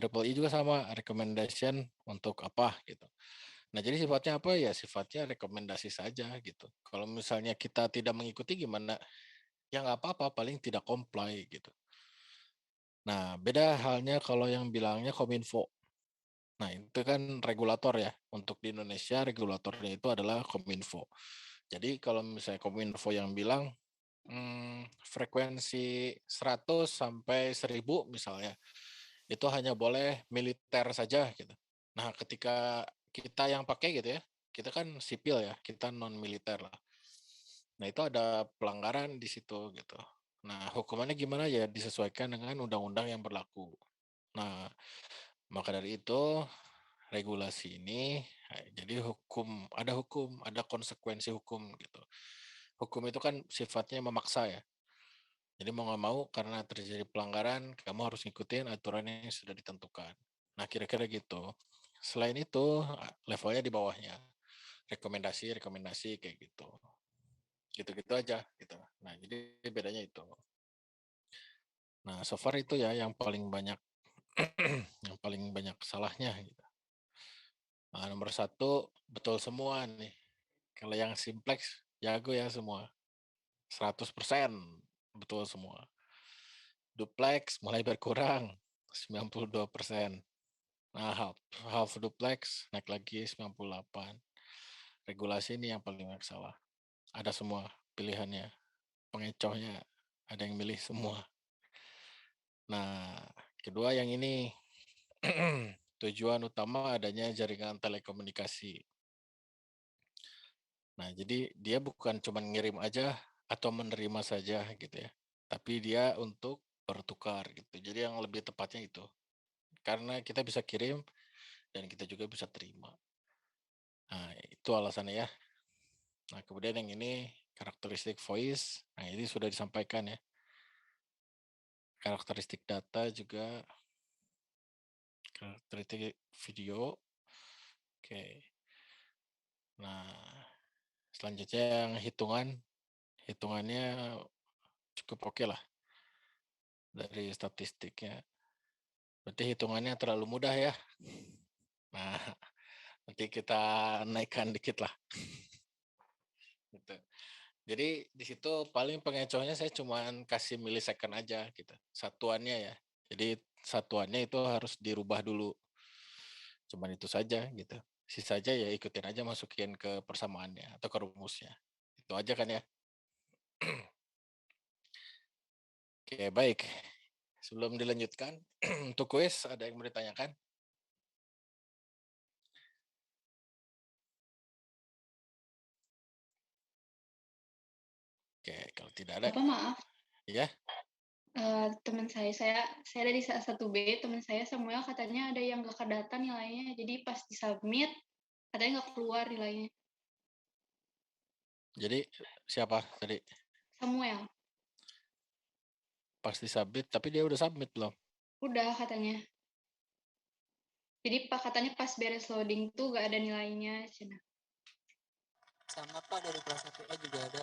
Triple I juga sama, recommendation untuk apa gitu. Nah, jadi sifatnya apa ya? Sifatnya rekomendasi saja gitu. Kalau misalnya kita tidak mengikuti gimana? Ya nggak apa-apa, paling tidak comply gitu. Nah, beda halnya kalau yang bilangnya Kominfo. Nah, itu kan regulator ya. Untuk di Indonesia regulatornya itu adalah Kominfo. Jadi kalau misalnya Kominfo yang bilang frekuensi 100 sampai 1000 misalnya, itu hanya boleh militer saja gitu. Nah, ketika kita yang pakai gitu ya, kita kan sipil ya, kita non militer lah. Nah, itu ada pelanggaran di situ gitu. Nah, hukumannya gimana ya? Disesuaikan dengan undang-undang yang berlaku. Nah, maka dari itu regulasi ini, jadi hukum, ada konsekuensi hukum gitu. Hukum itu kan sifatnya memaksa ya. Jadi mau nggak mau karena terjadi pelanggaran, kamu harus ngikutin aturan yang sudah ditentukan. Nah, kira-kira gitu. Selain itu, levelnya di bawahnya. Rekomendasi kayak gitu. Gitu-gitu aja gitu. Nah, jadi bedanya itu. Nah, so far itu ya yang paling banyak yang paling banyak salahnya gitu. Nah, nomor satu betul semua nih. Kalau yang simplex jago ya semua. 100% betul semua. Duplex mulai berkurang 92%. Nah, half duplex naik lagi 98. Regulasi ini yang paling banyak salah. Ada semua pilihannya. Pengecohnya ada yang milih semua. Nah, kedua yang ini tujuan utama adanya jaringan telekomunikasi. Nah, jadi dia bukan cuma ngirim aja atau menerima saja gitu ya. Tapi dia untuk bertukar gitu. Jadi yang lebih tepatnya itu. Karena kita bisa kirim dan kita juga bisa terima. Nah, itu alasannya ya. Nah, kemudian yang ini karakteristik voice. Nah, ini sudah disampaikan ya. Karakteristik data juga, karakteristik video. Oke. Nah, selanjutnya yang hitungannya cukup oke lah dari statistiknya. Berarti hitungannya terlalu mudah ya. Nah, nanti kita naikkan dikit lah. Gitu. Jadi di situ paling pengecohnya saya cuman kasih millisecond aja gitu. Satuannya ya. Jadi satuannya itu harus dirubah dulu. Cuman itu saja gitu. Sisanya ya ikutin aja masukin ke persamaannya atau ke rumusnya. Itu aja kan ya. Oke, baik. Sebelum dilanjutkan, untuk kuis ada yang mau ditanyakan? Oke, kalau tidak ada, Bapak maaf, ya. teman saya dari salah satu B, teman saya Samuel katanya ada yang nggak kedata nilainya, jadi pas di-submit katanya nggak keluar nilainya. Jadi siapa tadi? Samuel, Pasti submit, tapi dia udah submit belum? udah katanya. Jadi katanya pas beres loading tuh nggak ada nilainya, cenah. Sama Pak dari kelas 1A juga ada.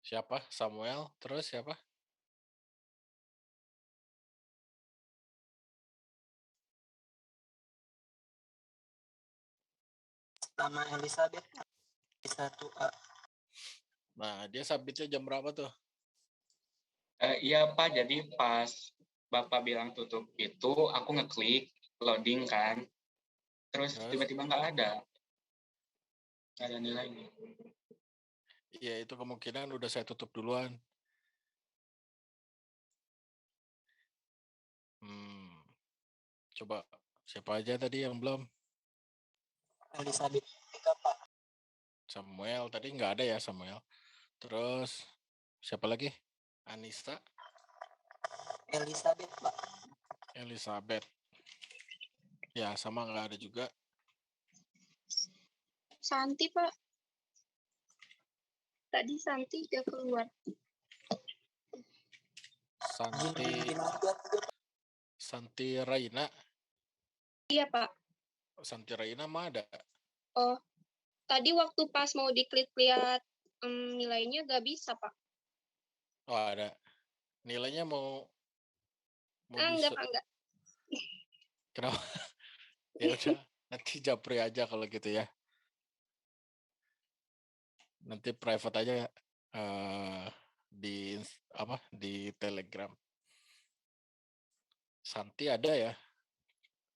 Siapa? Samuel. Terus siapa? Sama Elizabeth di 1A. Nah, dia submitnya jam berapa tuh? Iya Pak, jadi pas Bapak bilang tutup itu, aku ngeklik loading kan, terus tiba-tiba nggak ada nilainya. Iya, itu kemungkinan udah saya tutup duluan. Coba siapa aja tadi yang belum? Elizabeth juga Pak. Samuel tadi nggak ada ya Samuel. Terus siapa lagi? Anissa, Elizabeth Pak. Elizabeth. Ya sama nggak ada juga. Santi Pak. Tadi Santi udah keluar. Santi Raina. Iya Pak. Santi Raina mah ada. Oh, tadi waktu pas mau diklik lihat nilainya nggak bisa Pak. Oh ada. Nilainya mau Enggak, Pak, enggak. Kenapa? Ya udah, nanti japri aja kalau gitu ya. Nanti private aja ya. Di Telegram. Santi ada ya.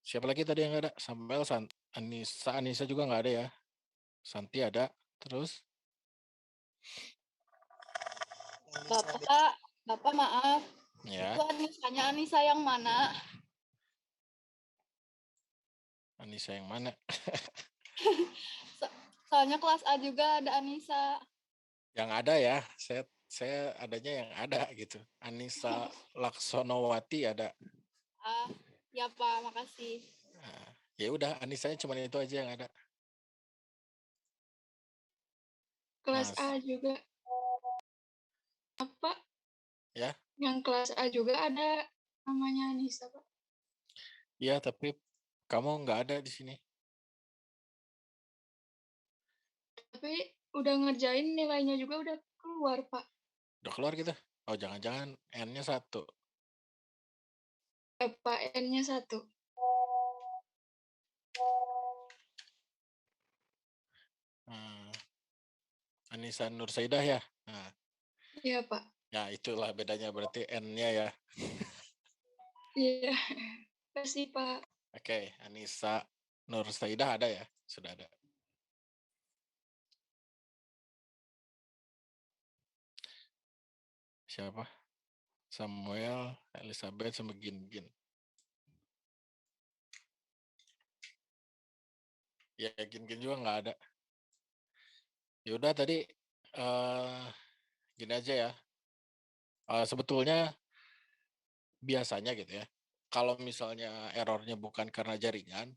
Siapa lagi tadi yang nggak ada? Samuel, Anissa juga nggak ada ya. Santi ada. Terus Bapak maaf. ya, Itu Anisanya Anissa yang mana? Anissa yang mana? Soalnya kelas A juga ada Anissa. Yang ada ya. Saya adanya yang ada gitu. Anissa Laksonowati ada. Ya Pak, makasih. Nah, ya udah, Anissanya cuma itu aja yang ada. Kelas Mas. A juga. Apa? Ya. Yang kelas A juga ada namanya Anissa, Pak. Iya, tapi kamu nggak ada di sini. Tapi udah ngerjain, nilainya juga udah keluar, Pak. Udah keluar gitu? Oh, jangan-jangan N-nya 1. Pak, N-nya 1. Anissa Nursaidah ya? Nah, Iya, Pak. ya itulah bedanya berarti N-nya ya. Iya. Kasih, Pak. Oke, Anissa Nursaidah ada ya? Sudah ada. Siapa? Samuel, Elizabeth, sama Gin. Ya, Gin juga nggak ada. Yaudah tadi gini aja ya. Sebetulnya biasanya gitu ya. Kalau misalnya errornya bukan karena jaringan,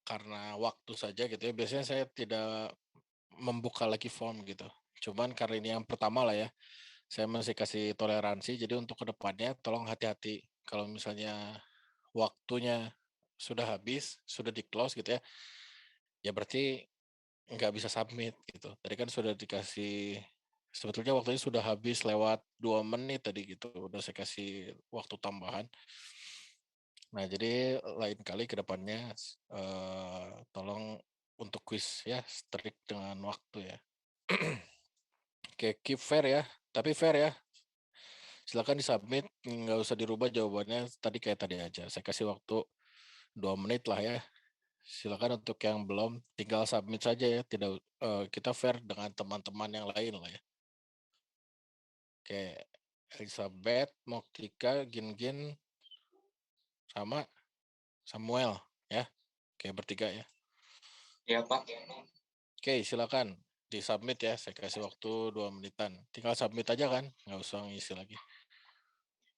karena waktu saja gitu ya. Biasanya saya tidak membuka lagi form gitu. Cuman karena ini yang pertama lah ya. Saya masih kasih toleransi. Jadi untuk kedepannya tolong hati-hati. Kalau misalnya waktunya sudah habis, sudah di close gitu ya. Ya berarti nggak bisa submit gitu. Tadi kan sudah dikasih, sebetulnya waktunya sudah habis lewat 2 menit tadi gitu. Udah saya kasih waktu tambahan. Nah, jadi lain kali ke depannya tolong untuk quiz ya strict dengan waktu ya. Oke, keep fair ya. Tapi fair ya. Silakan disubmit, nggak usah dirubah jawabannya tadi kayak tadi aja. Saya kasih waktu 2 menit lah ya. Silakan untuk yang belum tinggal submit saja ya. Tidak kita fair dengan teman-teman yang lain lah ya. Oke, Elizabeth, Moktika, Gin, sama Samuel ya. Oke, bertiga ya. Ya, Pak. Oke, silakan disubmit ya. Saya kasih waktu 2 menitan. Tinggal submit aja kan, nggak usah ngisi lagi.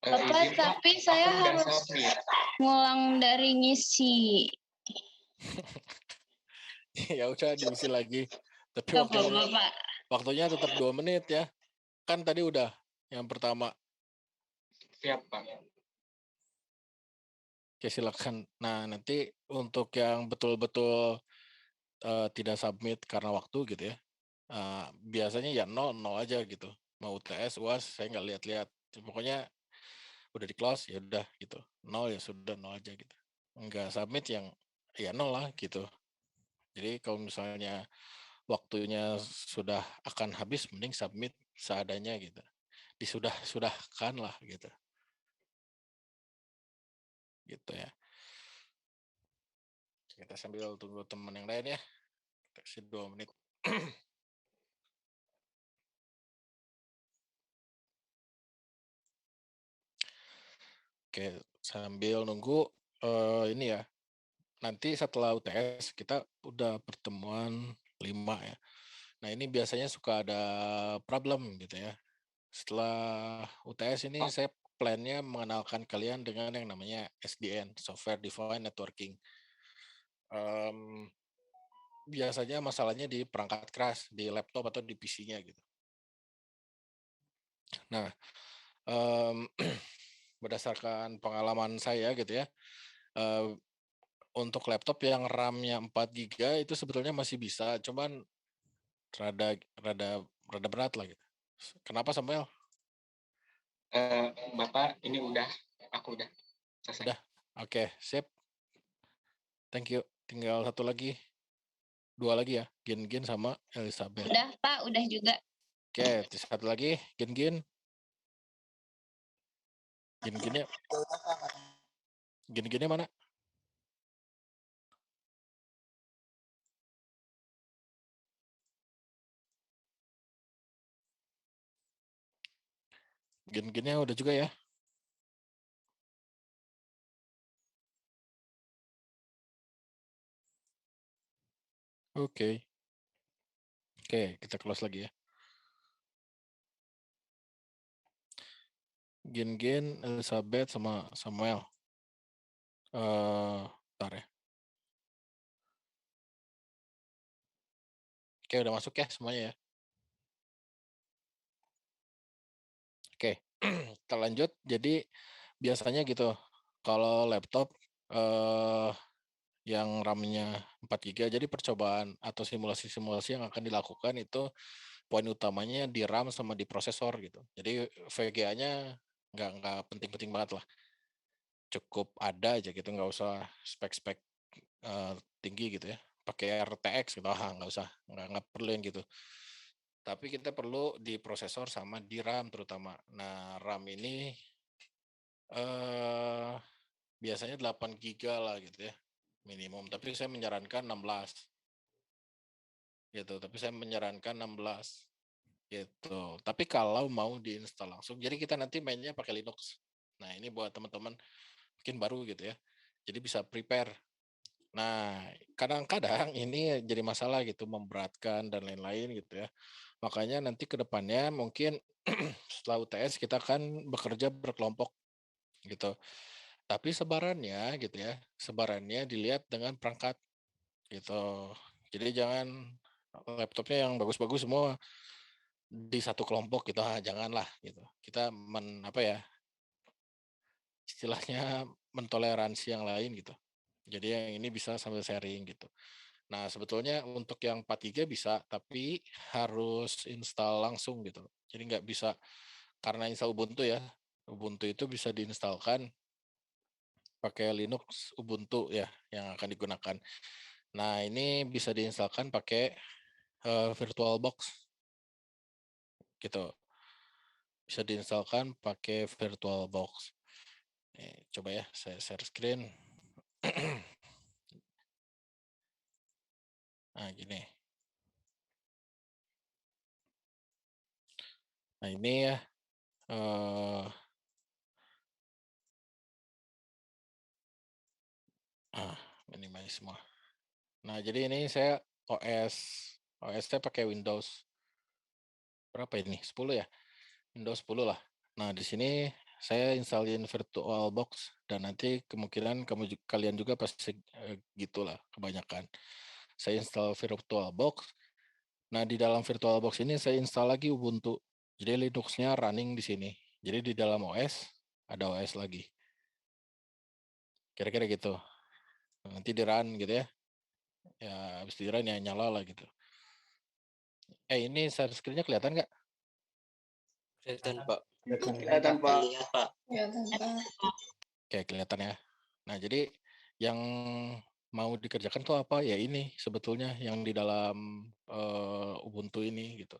Bapak, Izin, Pak. tapi Aku saya udah harus submit. ngulang dari ngisi. Ya udah diisi lagi. Tapi Gak apa-apa, Pak. waktunya tetap 2 menit ya. Kan tadi udah yang pertama. Siap, Pak. Oke, silakan. Nah, nanti untuk yang betul-betul tidak submit karena waktu gitu ya. Biasanya ya 0 aja gitu. Mau UTS, UAS saya nggak lihat-lihat. Pokoknya udah di close ya udah gitu. 0 ya sudah 0 aja gitu. Enggak submit yang ya 0 lah gitu. Jadi kalau misalnya waktunya sudah akan habis, mending submit seadanya gitu. Disudahkan lah gitu. Gitu ya. Kita sambil tunggu teman yang lain ya. Kita kasih 2 menit. Oke, sambil nunggu ini ya. Nanti setelah UTS kita udah pertemuan 5 ya. Nah, ini biasanya suka ada problem gitu ya. Setelah UTS ini saya plannya mengenalkan kalian dengan yang namanya SDN, Software Defined Networking. Biasanya masalahnya di perangkat keras, di laptop atau di PC-nya gitu. Nah, berdasarkan pengalaman saya gitu ya, untuk laptop yang RAM-nya 4 GB itu sebetulnya masih bisa, cuman rada berat lah gitu. Kenapa Samuel? Bapak, ini udah aku udah selesai. Udah. Oke, sip. Thank you. Tinggal satu lagi. 2 lagi ya. Gin sama Elizabeth. Udah Pak, udah juga. Oke, satu lagi. Gin. Gin-ginnya. Ya udah Pak, katanya. Gin-ginnya mana? Gin-ginnya udah juga ya. Oke. Oke, kita close lagi ya. Gin, Elizabeth sama Samuel. Bentar ya. Oke, udah masuk ya semuanya ya. Oke, kita lanjut. Jadi biasanya gitu, kalau laptop yang RAM-nya 4 GB, jadi percobaan atau simulasi-simulasi yang akan dilakukan itu poin utamanya di RAM sama di prosesor gitu. Jadi VGA-nya nggak penting-penting banget lah. Cukup ada aja gitu, nggak usah spek-spek tinggi gitu ya. Pakai RTX gitu, nggak perlu yang gitu. Tapi kita perlu di prosesor sama di RAM terutama. Nah, RAM ini biasanya 8 GB lah gitu ya minimum, tapi saya menyarankan 16 gitu. Tapi saya menyarankan 16 gitu. Tapi kalau mau diinstal langsung, jadi kita nanti mainnya pakai Linux. Nah, ini buat teman-teman mungkin baru gitu ya. Jadi bisa prepare. Nah, kadang-kadang ini jadi masalah gitu, memberatkan dan lain-lain gitu ya. Makanya nanti ke depannya mungkin setelah UTS kita akan bekerja berkelompok gitu. Tapi sebarannya gitu ya, sebarannya dilihat dengan perangkat gitu. Jadi jangan laptopnya yang bagus-bagus semua di satu kelompok gitu, janganlah gitu. Kita istilahnya mentoleransi yang lain gitu. Jadi yang ini bisa sambil sharing gitu. Nah, sebetulnya untuk yang 4 GB bisa, tapi harus install langsung gitu. Jadi nggak bisa karena install Ubuntu ya. Ubuntu itu bisa diinstalkan pakai Linux Ubuntu ya yang akan digunakan. Nah, ini bisa diinstalkan pakai VirtualBox gitu. Bisa diinstalkan pakai VirtualBox. Coba ya, saya share screen. Nah, gini. Nah, ini ya. Minimize semua. Nah, jadi ini saya OS-nya pakai Windows berapa ini? 10 ya? Windows 10 lah. Nah, di sini saya installin VirtualBox dan nanti kemungkinan kalian juga pasti gitulah kebanyakan. Saya install VirtualBox. Nah, di dalam VirtualBox ini saya install lagi Ubuntu. Jadi Linux-nya running di sini. Jadi di dalam OS ada OS lagi. Kira-kira gitu. Nanti di run gitu ya. Ya, habis di run ya nyala lah gitu. Ini share screen-nya kelihatan nggak? Kelihatan Pak. Kelihatan Pak. Lihat Pak. Oke, kelihatan ya. Nah, jadi yang mau dikerjakan tuh apa? Ya ini sebetulnya yang di dalam Ubuntu ini gitu.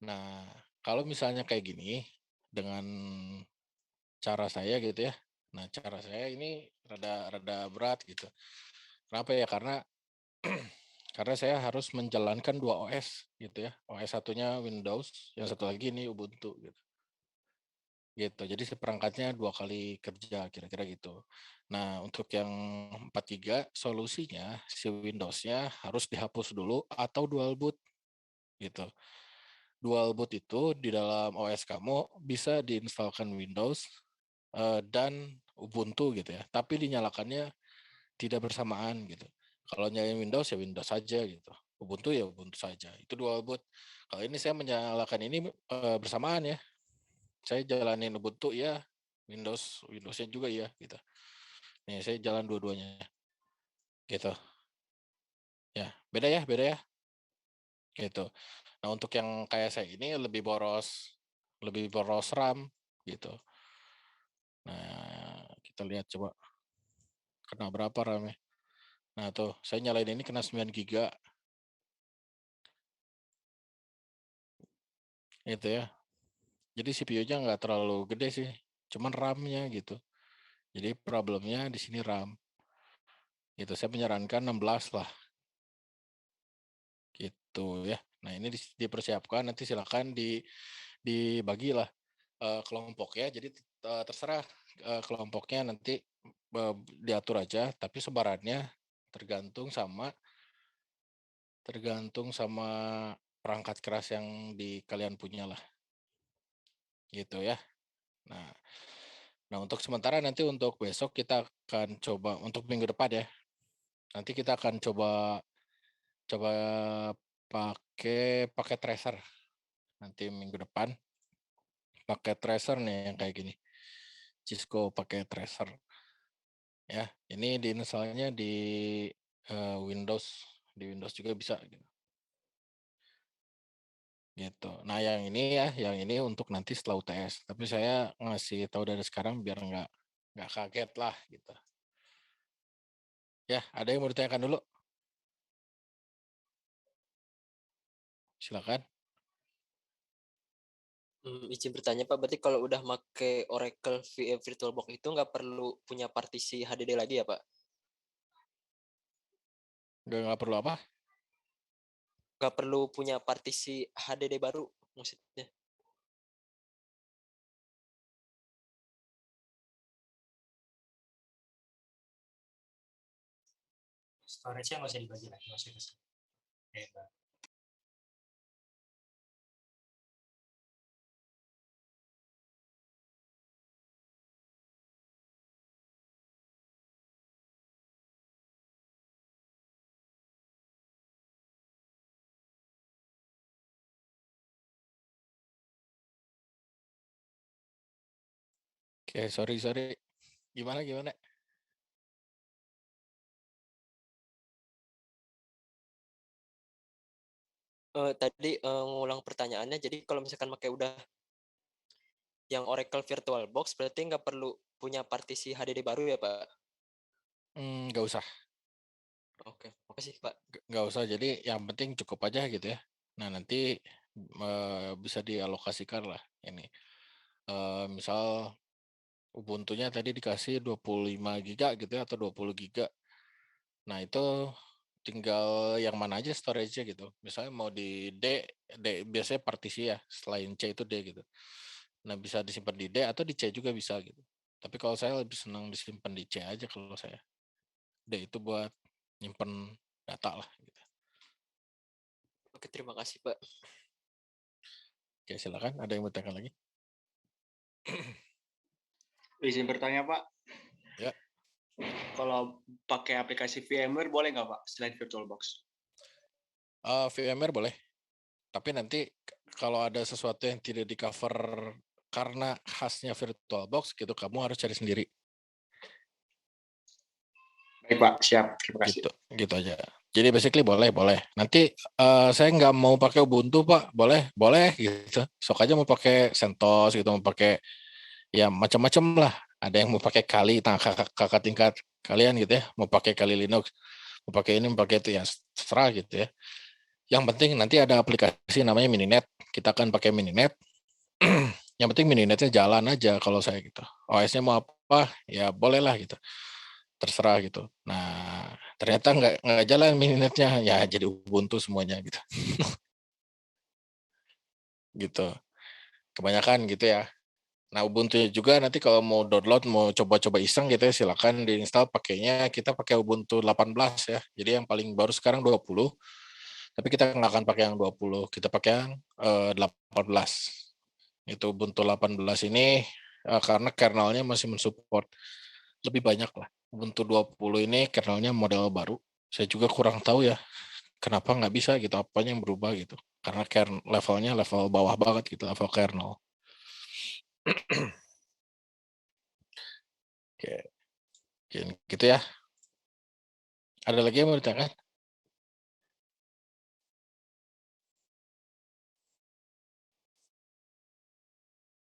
Nah, kalau misalnya kayak gini dengan cara saya gitu ya. Nah, cara saya ini rada berat gitu. Kenapa ya? Karena saya harus menjalankan 2 OS gitu ya. OS satunya Windows, yang satu lagi ini Ubuntu gitu. Gitu. Jadi perangkatnya 2 kali kerja kira-kira gitu. Nah, untuk yang 4 GB solusinya si Windows-nya harus dihapus dulu atau dual boot gitu. Dual boot itu di dalam OS kamu bisa diinstalkan Windows dan Ubuntu gitu ya. Tapi dinyalakannya tidak bersamaan gitu. Kalau nyalain Windows ya Windows saja gitu. Ubuntu ya Ubuntu saja. Itu dual boot. Kalau ini saya menyalakan ini bersamaan ya. Saya jalanin Ubuntu ya, Windowsnya juga ya gitu. Nih saya jalan dua-duanya gitu. Ya, beda ya gitu. Nah, untuk yang kayak saya ini lebih boros RAM gitu. Nah, Kita lihat coba. Kena berapa RAM-nya. Nah tuh, saya nyalain ini kena 9 GB. Itu ya. Jadi CPU-nya nggak terlalu gede sih. Cuman RAM-nya gitu. Jadi problemnya di sini RAM. Gitu, saya menyarankan 16 lah. Gitu ya. Nah ini dipersiapkan, nanti silakan dibagi lah kelompok ya. Jadi terserah kelompoknya nanti diatur aja, tapi sebarannya tergantung sama perangkat keras yang kalian punya lah. Gitu ya. Nah untuk sementara nanti untuk besok kita akan coba untuk minggu depan ya. Nanti kita akan coba pakai tracer. Nanti minggu depan pakai tracer nih yang kayak gini. Cisco pakai tracer. Ya, ini diinstalnya di Windows, di Windows juga bisa gitu. Gitu. Nah, yang ini untuk nanti setelah UTS. Tapi saya ngasih tahu dari sekarang biar nggak kaget lah gitu. Ya, ada yang mau ditanyakan dulu? Silakan. Izin bertanya Pak, berarti kalau udah make Oracle VM VirtualBox itu nggak perlu punya partisi HDD lagi ya Pak? Nggak perlu apa? Nggak perlu punya partisi HDD baru maksudnya? Storage-nya nggak usah dibagi lagi maksudnya. Oke, sorry. Gimana? Tadi ngulang pertanyaannya, jadi kalau misalkan pakai udah yang Oracle VirtualBox berarti nggak perlu punya partisi HDD baru ya Pak? Nggak usah. Oke, makasih Pak. Nggak usah. Jadi yang penting cukup aja gitu ya. Nah nanti bisa dialokasikan lah ini. Misal Ubuntu-nya tadi dikasih 25 GB gitu ya, atau 20 GB. Nah itu tinggal yang mana aja storage-nya gitu. Misalnya mau di D biasanya partisi ya, selain C itu D gitu. Nah bisa disimpan di D atau di C juga bisa gitu. Tapi kalau saya lebih senang disimpan di C aja kalau saya. D itu buat nyimpen data lah gitu. Oke, terima kasih Pak. Oke silakan, ada yang mau tanyakan lagi? Izin bertanya Pak. Ya. Kalau pakai aplikasi VMware boleh nggak Pak selain VirtualBox? VMware boleh. Tapi nanti kalau ada sesuatu yang tidak di cover karena khasnya VirtualBox gitu, kamu harus cari sendiri. Baik Pak, siap. Terima kasih. Gitu aja. Jadi basically boleh. Nanti saya nggak mau pakai Ubuntu Pak, boleh gitu. Sok aja mau pakai CentOS gitu, mau pakai ya macam-macam lah. Ada yang mau pakai Kali, kakak tingkat kalian gitu ya, mau pakai Kali Linux, mau pakai ini, mau pakai itu ya, terserah gitu ya. Yang penting nanti ada aplikasi namanya Mininet. Kita akan pakai Mininet. Yang penting Mininetnya jalan aja kalau saya gitu. OS-nya mau apa, ya bolehlah gitu. Terserah gitu. Nah, ternyata nggak jalan Mininetnya, ya jadi Ubuntu semuanya gitu. Gitu. Kebanyakan gitu ya. Nah, Ubuntu juga nanti kalau mau download, mau coba-coba iseng gitu ya, silakan diinstal pakainya. Kita pakai Ubuntu 18 ya. Jadi yang paling baru sekarang 20. Tapi kita nggak akan pakai yang 20. Kita pakai yang 18. Itu Ubuntu 18 ini karena kernelnya masih mensupport lebih banyak lah. Ubuntu 20 ini kernelnya model baru. Saya juga kurang tahu ya kenapa nggak bisa gitu, apanya yang berubah gitu. Karena levelnya level bawah banget gitu, level kernel. Oke. Gitu ya. Ada lagi yang mau ditanyakan?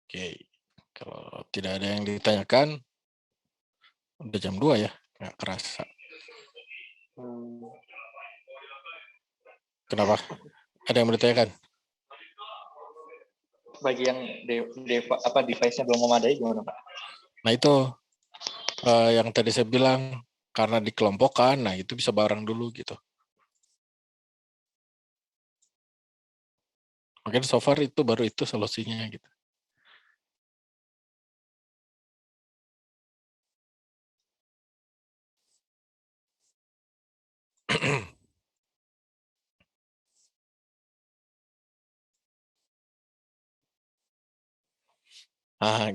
Oke. Kalau tidak ada yang ditanyakan, Udah jam 2 ya, nggak kerasa. Kenapa? Ada yang bertanyakan? Bagi yang device-nya belum memadai gimana Pak? Nah itu yang tadi saya bilang, karena dikelompokkan, nah itu bisa bareng dulu gitu. Mungkin so far itu baru itu solusinya gitu.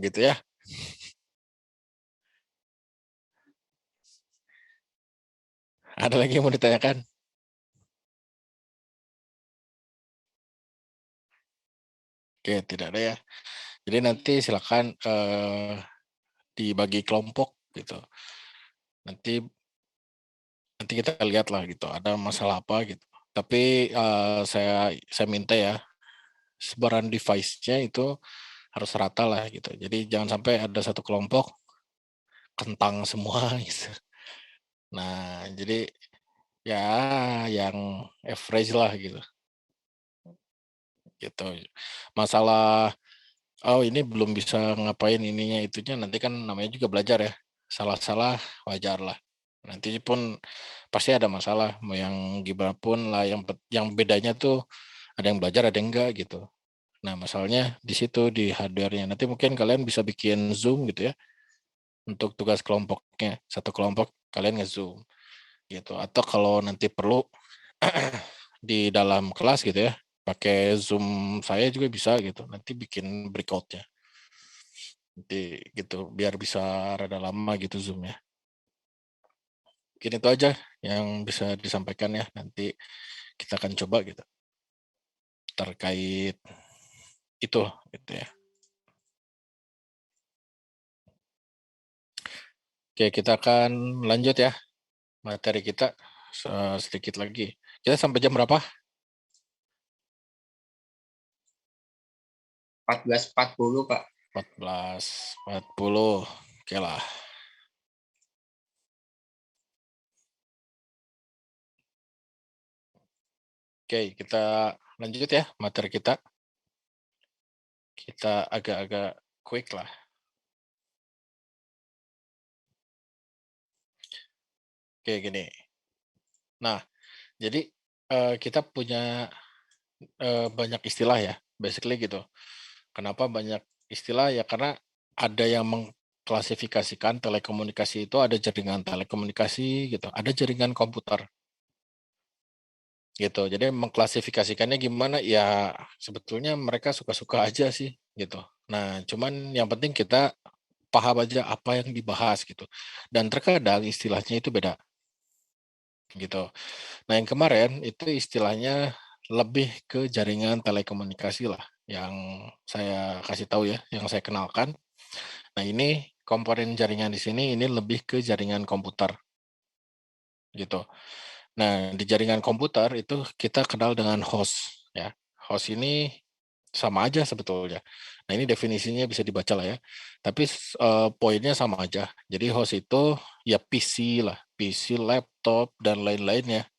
Gitu ya. Ada lagi yang mau ditanyakan? Oke, tidak ada ya. Jadi nanti silakan dibagi kelompok gitu. Nanti kita lihat lah gitu, ada masalah apa gitu. Tapi saya minta ya, sebaran device-nya itu harus rata lah gitu. Jadi jangan sampai ada satu kelompok kentang semua gitu. Nah, jadi ya yang average lah gitu. Gitu. Masalah ini belum bisa ngapain ininya itunya, nanti kan namanya juga belajar ya. Salah-salah wajar lah. Nanti pun pasti ada masalah, mau yang gimana pun lah, yang bedanya tuh ada yang belajar ada yang enggak gitu. Nah, masalahnya di situ di hardware-nya. Nanti mungkin kalian bisa bikin Zoom gitu ya. Untuk tugas kelompoknya, satu kelompok kalian nge-Zoom gitu. Atau kalau nanti perlu di dalam kelas gitu ya, pakai Zoom saya juga bisa gitu. Nanti bikin breakout-nya. Nanti gitu, biar bisa rada lama gitu Zoom-nya. Mungkin itu aja yang bisa disampaikan ya. Nanti kita akan coba gitu. Terkait itu gitu ya. Oke, kita akan lanjut ya materi kita sedikit lagi. Kita sampai jam berapa? 14.40 Pak. 14.40. Oke lah. Oke, kita lanjut ya materi kita. Kita agak-agak quick lah. Oke, gini. Nah, jadi kita punya banyak istilah ya, basically gitu. Kenapa banyak istilah ya? Karena ada yang mengklasifikasikan telekomunikasi itu ada jaringan telekomunikasi gitu, ada jaringan komputer gitu. Jadi mengklasifikasikannya gimana? Ya sebetulnya mereka suka-suka aja sih gitu. Nah, cuman yang penting kita paham aja apa yang dibahas gitu. Dan terkadang istilahnya itu beda gitu. Nah, yang kemarin itu istilahnya lebih ke jaringan telekomunikasi lah yang saya kasih tahu ya, yang saya kenalkan. Nah, ini komponen jaringan di sini ini lebih ke jaringan komputer gitu. Nah, di jaringan komputer itu kita kenal dengan host ya. Host ini sama aja sebetulnya. Nah, ini definisinya bisa dibaca lah ya. Tapi poinnya sama aja. Jadi host itu ya PC lah, PC, laptop dan lain-lainnya.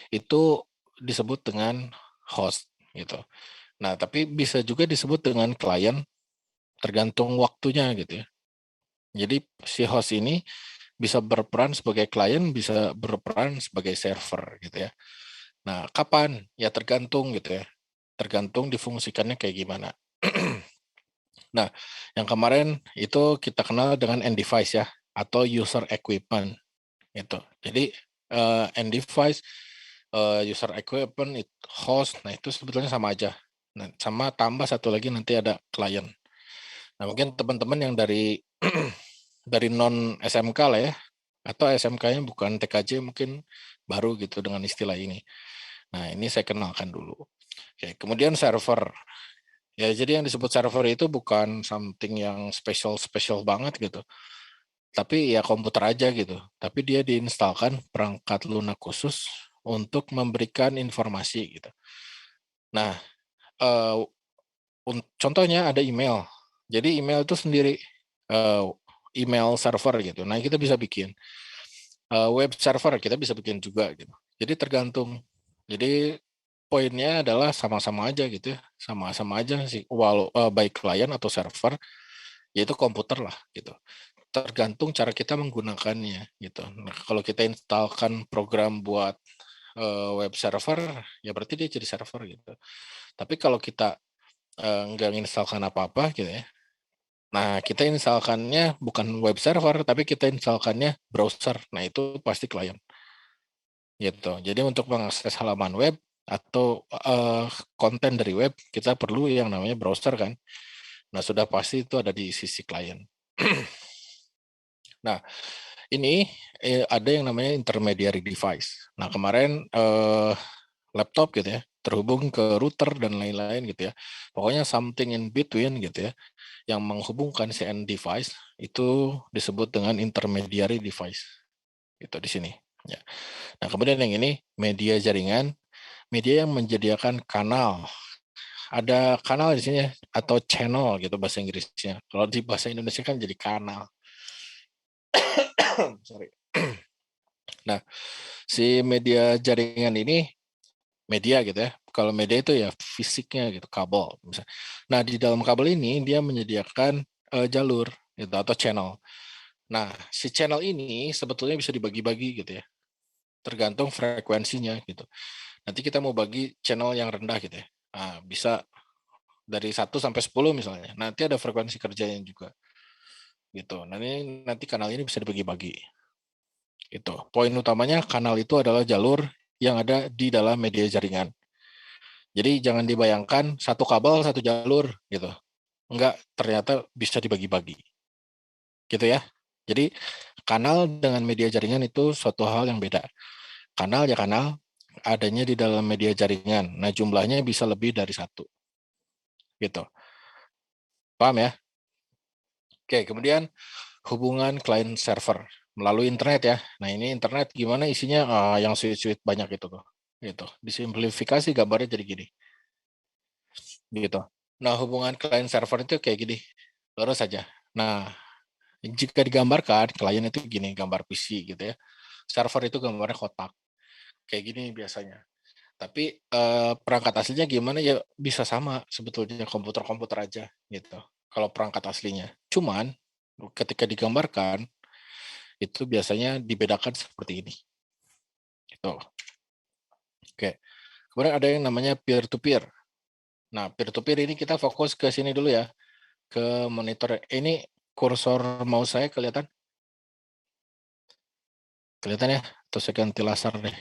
Itu disebut dengan host gitu. Nah, tapi bisa juga disebut dengan klien tergantung waktunya gitu ya. Jadi si host ini bisa berperan sebagai klien, bisa berperan sebagai server gitu ya. Nah, kapan? Ya tergantung gitu ya. Tergantung difungsikannya kayak gimana. Nah, yang kemarin itu kita kenal dengan end device ya, atau user equipment gitu. Jadi end device, user equipment, host, nah itu sebetulnya sama aja. Nah, sama tambah satu lagi nanti ada klien. Nah, mungkin teman-teman yang dari dari non SMK lah ya, atau SMK-nya bukan TKJ mungkin baru gitu dengan istilah ini. Nah, ini saya kenalkan dulu. Oke, kemudian server. Ya, jadi yang disebut server itu bukan something yang special banget gitu. Tapi ya komputer aja gitu. Tapi dia diinstalkan perangkat lunak khusus untuk memberikan informasi gitu. Nah, contohnya ada email. Jadi email itu sendiri email server gitu. Nah, kita bisa bikin web server, kita bisa bikin juga gitu. Jadi tergantung. Jadi poinnya adalah sama-sama aja gitu ya. Sama-sama aja sih, walau baik klien atau server, yaitu komputer lah gitu. Tergantung cara kita menggunakannya gitu. Nah, kalau kita instalkan program buat web server, ya berarti dia jadi server gitu. Tapi kalau kita nggak menginstalkan apa-apa gitu ya, nah kita instalkannya bukan web server, tapi kita instalkannya browser. Nah itu pasti klien gitu. Jadi untuk mengakses halaman web atau konten dari web, kita perlu yang namanya browser kan. Nah sudah pasti itu ada di sisi klien. Nah ini ada yang namanya intermediary device. Nah kemarin laptop gitu ya, terhubung ke router dan lain-lain gitu ya. Pokoknya something in between gitu ya, yang menghubungkan si end device itu disebut dengan intermediary device. Itu di sini. Ya. Nah kemudian yang ini media jaringan, media yang menyediakan kanal. Ada kanal di sini ya, atau channel gitu bahasa Inggrisnya. Kalau di bahasa Indonesia kan jadi kanal. Sorry. Nah, si media jaringan ini media gitu ya. Kalau media itu ya fisiknya gitu, kabel misalnya. Nah, di dalam kabel ini dia menyediakan jalur gitu atau channel. Nah, si channel ini sebetulnya bisa dibagi-bagi gitu ya. Tergantung frekuensinya gitu. Nanti kita mau bagi channel yang rendah gitu ya. Nah, bisa dari 1 sampai 10 misalnya. Nanti ada frekuensi kerjanya juga. Gitu. Nanti kanal ini bisa dibagi-bagi. Itu. Poin utamanya kanal itu adalah jalur yang ada di dalam media jaringan. Jadi jangan dibayangkan satu kabel, satu jalur gitu. Enggak, ternyata bisa dibagi-bagi. Gitu ya. Jadi kanal dengan media jaringan itu suatu hal yang beda. Kanal ya kanal, adanya di dalam media jaringan. Nah jumlahnya bisa lebih dari 1. Gitu. Paham ya? Oke, kemudian hubungan client server melalui internet ya. Nah ini internet gimana isinya? Yang switch-switch banyak itu tuh. Gitu. Disimplifikasi gambarnya jadi gini. Gitu. Nah hubungan client server itu kayak gini. Lurus saja. Nah jika digambarkan klien itu gini, gambar PC gitu ya. Server itu gambarnya kotak. Kayak gini biasanya. Tapi perangkat aslinya gimana ya bisa sama sebetulnya komputer-komputer aja gitu. Kalau perangkat aslinya. Cuman ketika digambarkan itu biasanya dibedakan seperti ini. Gitu. Oke. Kemudian ada yang namanya peer to peer. Nah, peer to peer ini kita fokus ke sini dulu ya. Ke monitor. Ini kursor mouse saya kelihatan? Kelihatan ya? Atau saya ganti laser deh.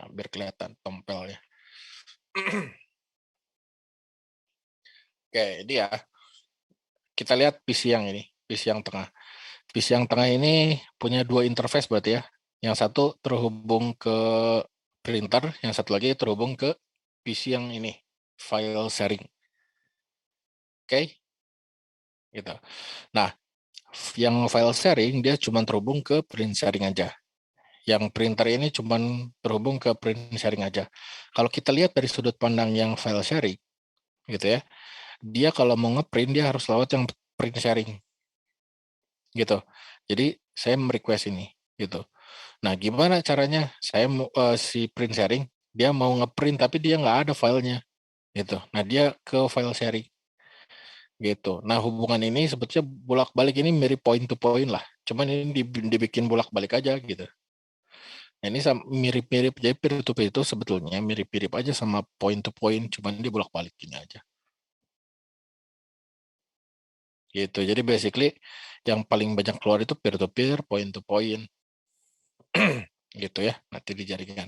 Biar kelihatan tompelnya. Oke, ini ya. Kita lihat PC yang ini, PC yang tengah. PC yang tengah ini punya 2 interface berarti ya. Yang satu terhubung ke printer, yang satu lagi terhubung ke PC yang ini, file sharing. Oke? Gitu. Nah, yang file sharing dia cuma terhubung ke print sharing aja. Yang printer ini cuma terhubung ke print sharing aja. Kalau kita lihat dari sudut pandang yang file sharing, gitu ya, dia kalau mau ngeprint dia harus lewat yang print sharing, gitu. Jadi saya merequest ini, gitu. Nah, gimana caranya? Saya si print sharing dia mau ngeprint tapi dia nggak ada filenya, gitu. Nah, dia ke file sharing, gitu. Nah, hubungan ini sebetulnya bolak-balik ini mirip point to point lah. Cuman ini dibikin bolak-balik aja, gitu. Nah, ini mirip-mirip, jadi peer to peer itu sebetulnya mirip-mirip aja sama point to point, cuman dia bolak-balik gini aja. Gitu. Jadi basically yang paling banyak keluar itu peer to peer, point to point. Gitu ya, nanti di jaringan.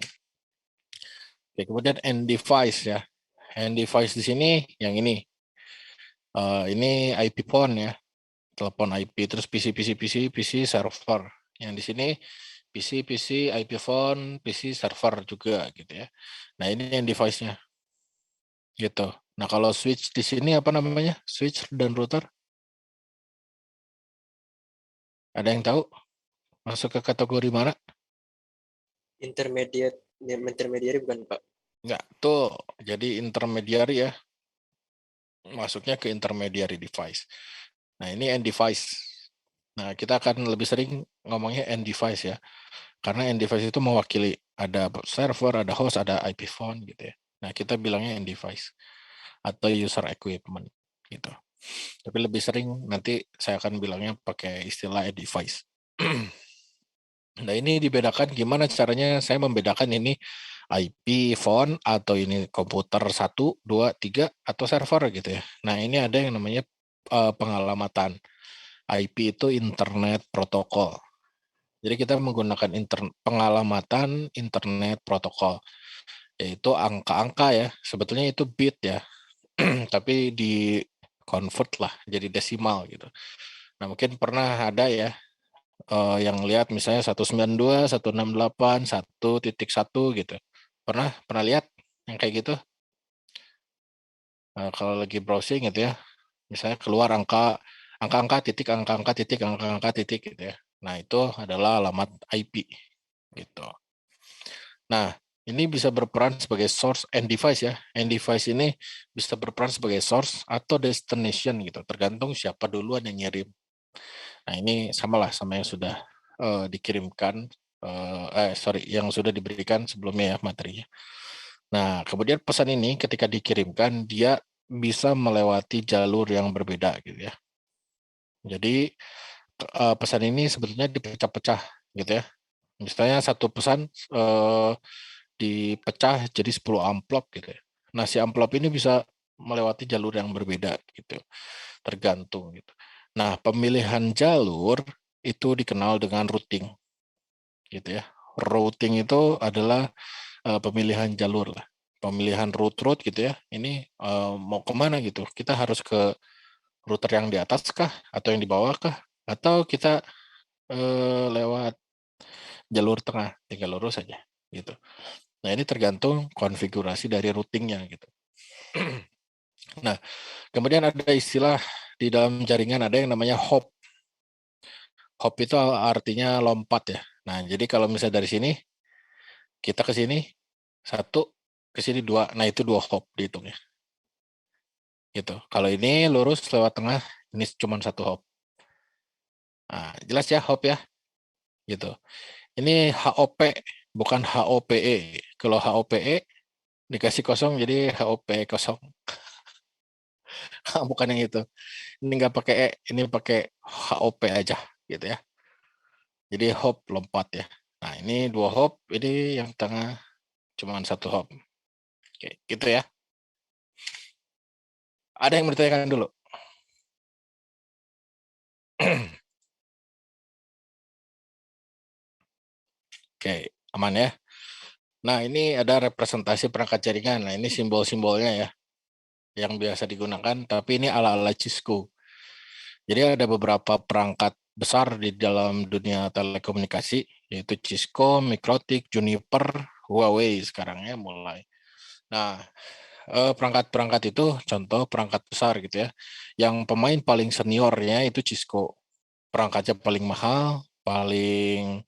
Oke, kemudian end device ya. End device di sini yang ini. Ini IP phone ya. Telepon IP, terus PC server. Yang di sini PC, IP phone, PC server juga gitu ya. Nah, ini yang device-nya. Gitu. Nah, kalau switch di sini apa namanya? Switch dan router? Ada yang tahu? Masuk ke kategori mana? Intermediary bukan Pak? Enggak, tuh. Jadi intermediary ya. Masuknya ke intermediary device. Nah, ini end device. Nah, kita akan lebih sering ngomongnya end device ya. Karena end device itu mewakili ada server, ada host, ada IP phone gitu ya. Nah, kita bilangnya end device atau user equipment gitu. Tapi lebih sering nanti saya akan bilangnya pakai istilah end device. Nah, ini dibedakan gimana caranya saya membedakan ini IP phone atau ini komputer 1, 2, 3 atau server gitu ya. Nah, ini ada yang namanya pengalamatan. IP itu Internet Protocol. Jadi kita menggunakan pengalamatan Internet Protocol, yaitu angka-angka ya. Sebetulnya itu bit ya, tapi di convert lah jadi desimal gitu. Nah, mungkin pernah ada ya yang lihat misalnya 192, 168, 1.1 gitu. Pernah lihat yang kayak gitu? Kalau lagi browsing gitu ya, misalnya keluar angka-angka titik, angka-angka titik, angka-angka titik gitu ya. Nah, itu adalah alamat IP gitu. Nah, ini bisa berperan sebagai source and device ya. And device ini bisa berperan sebagai source atau destination gitu, tergantung siapa duluan yang ngirim. Nah, ini samalah sama yang sudah dikirimkan, yang sudah diberikan sebelumnya ya materinya. Nah, kemudian pesan ini ketika dikirimkan, dia bisa melewati jalur yang berbeda gitu ya. Jadi, pesan ini sebetulnya dipecah-pecah gitu ya. Misalnya satu pesan dipecah jadi 10 amplop gitu ya. Nah, si amplop ini bisa melewati jalur yang berbeda gitu, tergantung gitu. Nah, pemilihan jalur itu dikenal dengan routing gitu ya. Routing itu adalah pemilihan jalur lah, pemilihan route gitu ya. Ini mau kemana gitu, kita harus ke router yang di atas kah atau yang di bawah kah, atau kita lewat jalur tengah, tinggal lurus saja gitu. Nah, ini tergantung konfigurasi dari routingnya gitu. Nah, kemudian ada istilah di dalam jaringan ada yang namanya hop. Hop itu artinya lompat ya. Nah, jadi kalau misalnya dari sini kita ke sini 1, ke sini 2, nah itu 2 hop dihitungnya. Gitu. Kalau ini lurus lewat tengah, ini cuma 1 hop. Nah, jelas ya hop ya. Gitu. Ini HOP bukan HOPE. Kalau HOPE dikasih kosong jadi HOP kosong. Bukan yang itu. Ini nggak pakai E, ini pakai HOP aja gitu ya. Jadi hop lompat ya. Nah, ini 2 hop, ini yang tengah cuma 1 hop. Oke, gitu ya. Ada yang bertanyakan dulu? Oke, aman ya. Nah, ini ada representasi perangkat jaringan. Nah, ini simbol-simbolnya ya yang biasa digunakan, tapi ini ala-ala Cisco. Jadi ada beberapa perangkat besar di dalam dunia telekomunikasi, yaitu Cisco, Mikrotik, Juniper, Huawei sekarang ya mulai. Nah, perangkat-perangkat itu contoh perangkat besar gitu ya. Yang pemain paling seniornya itu Cisco. Perangkatnya paling mahal, paling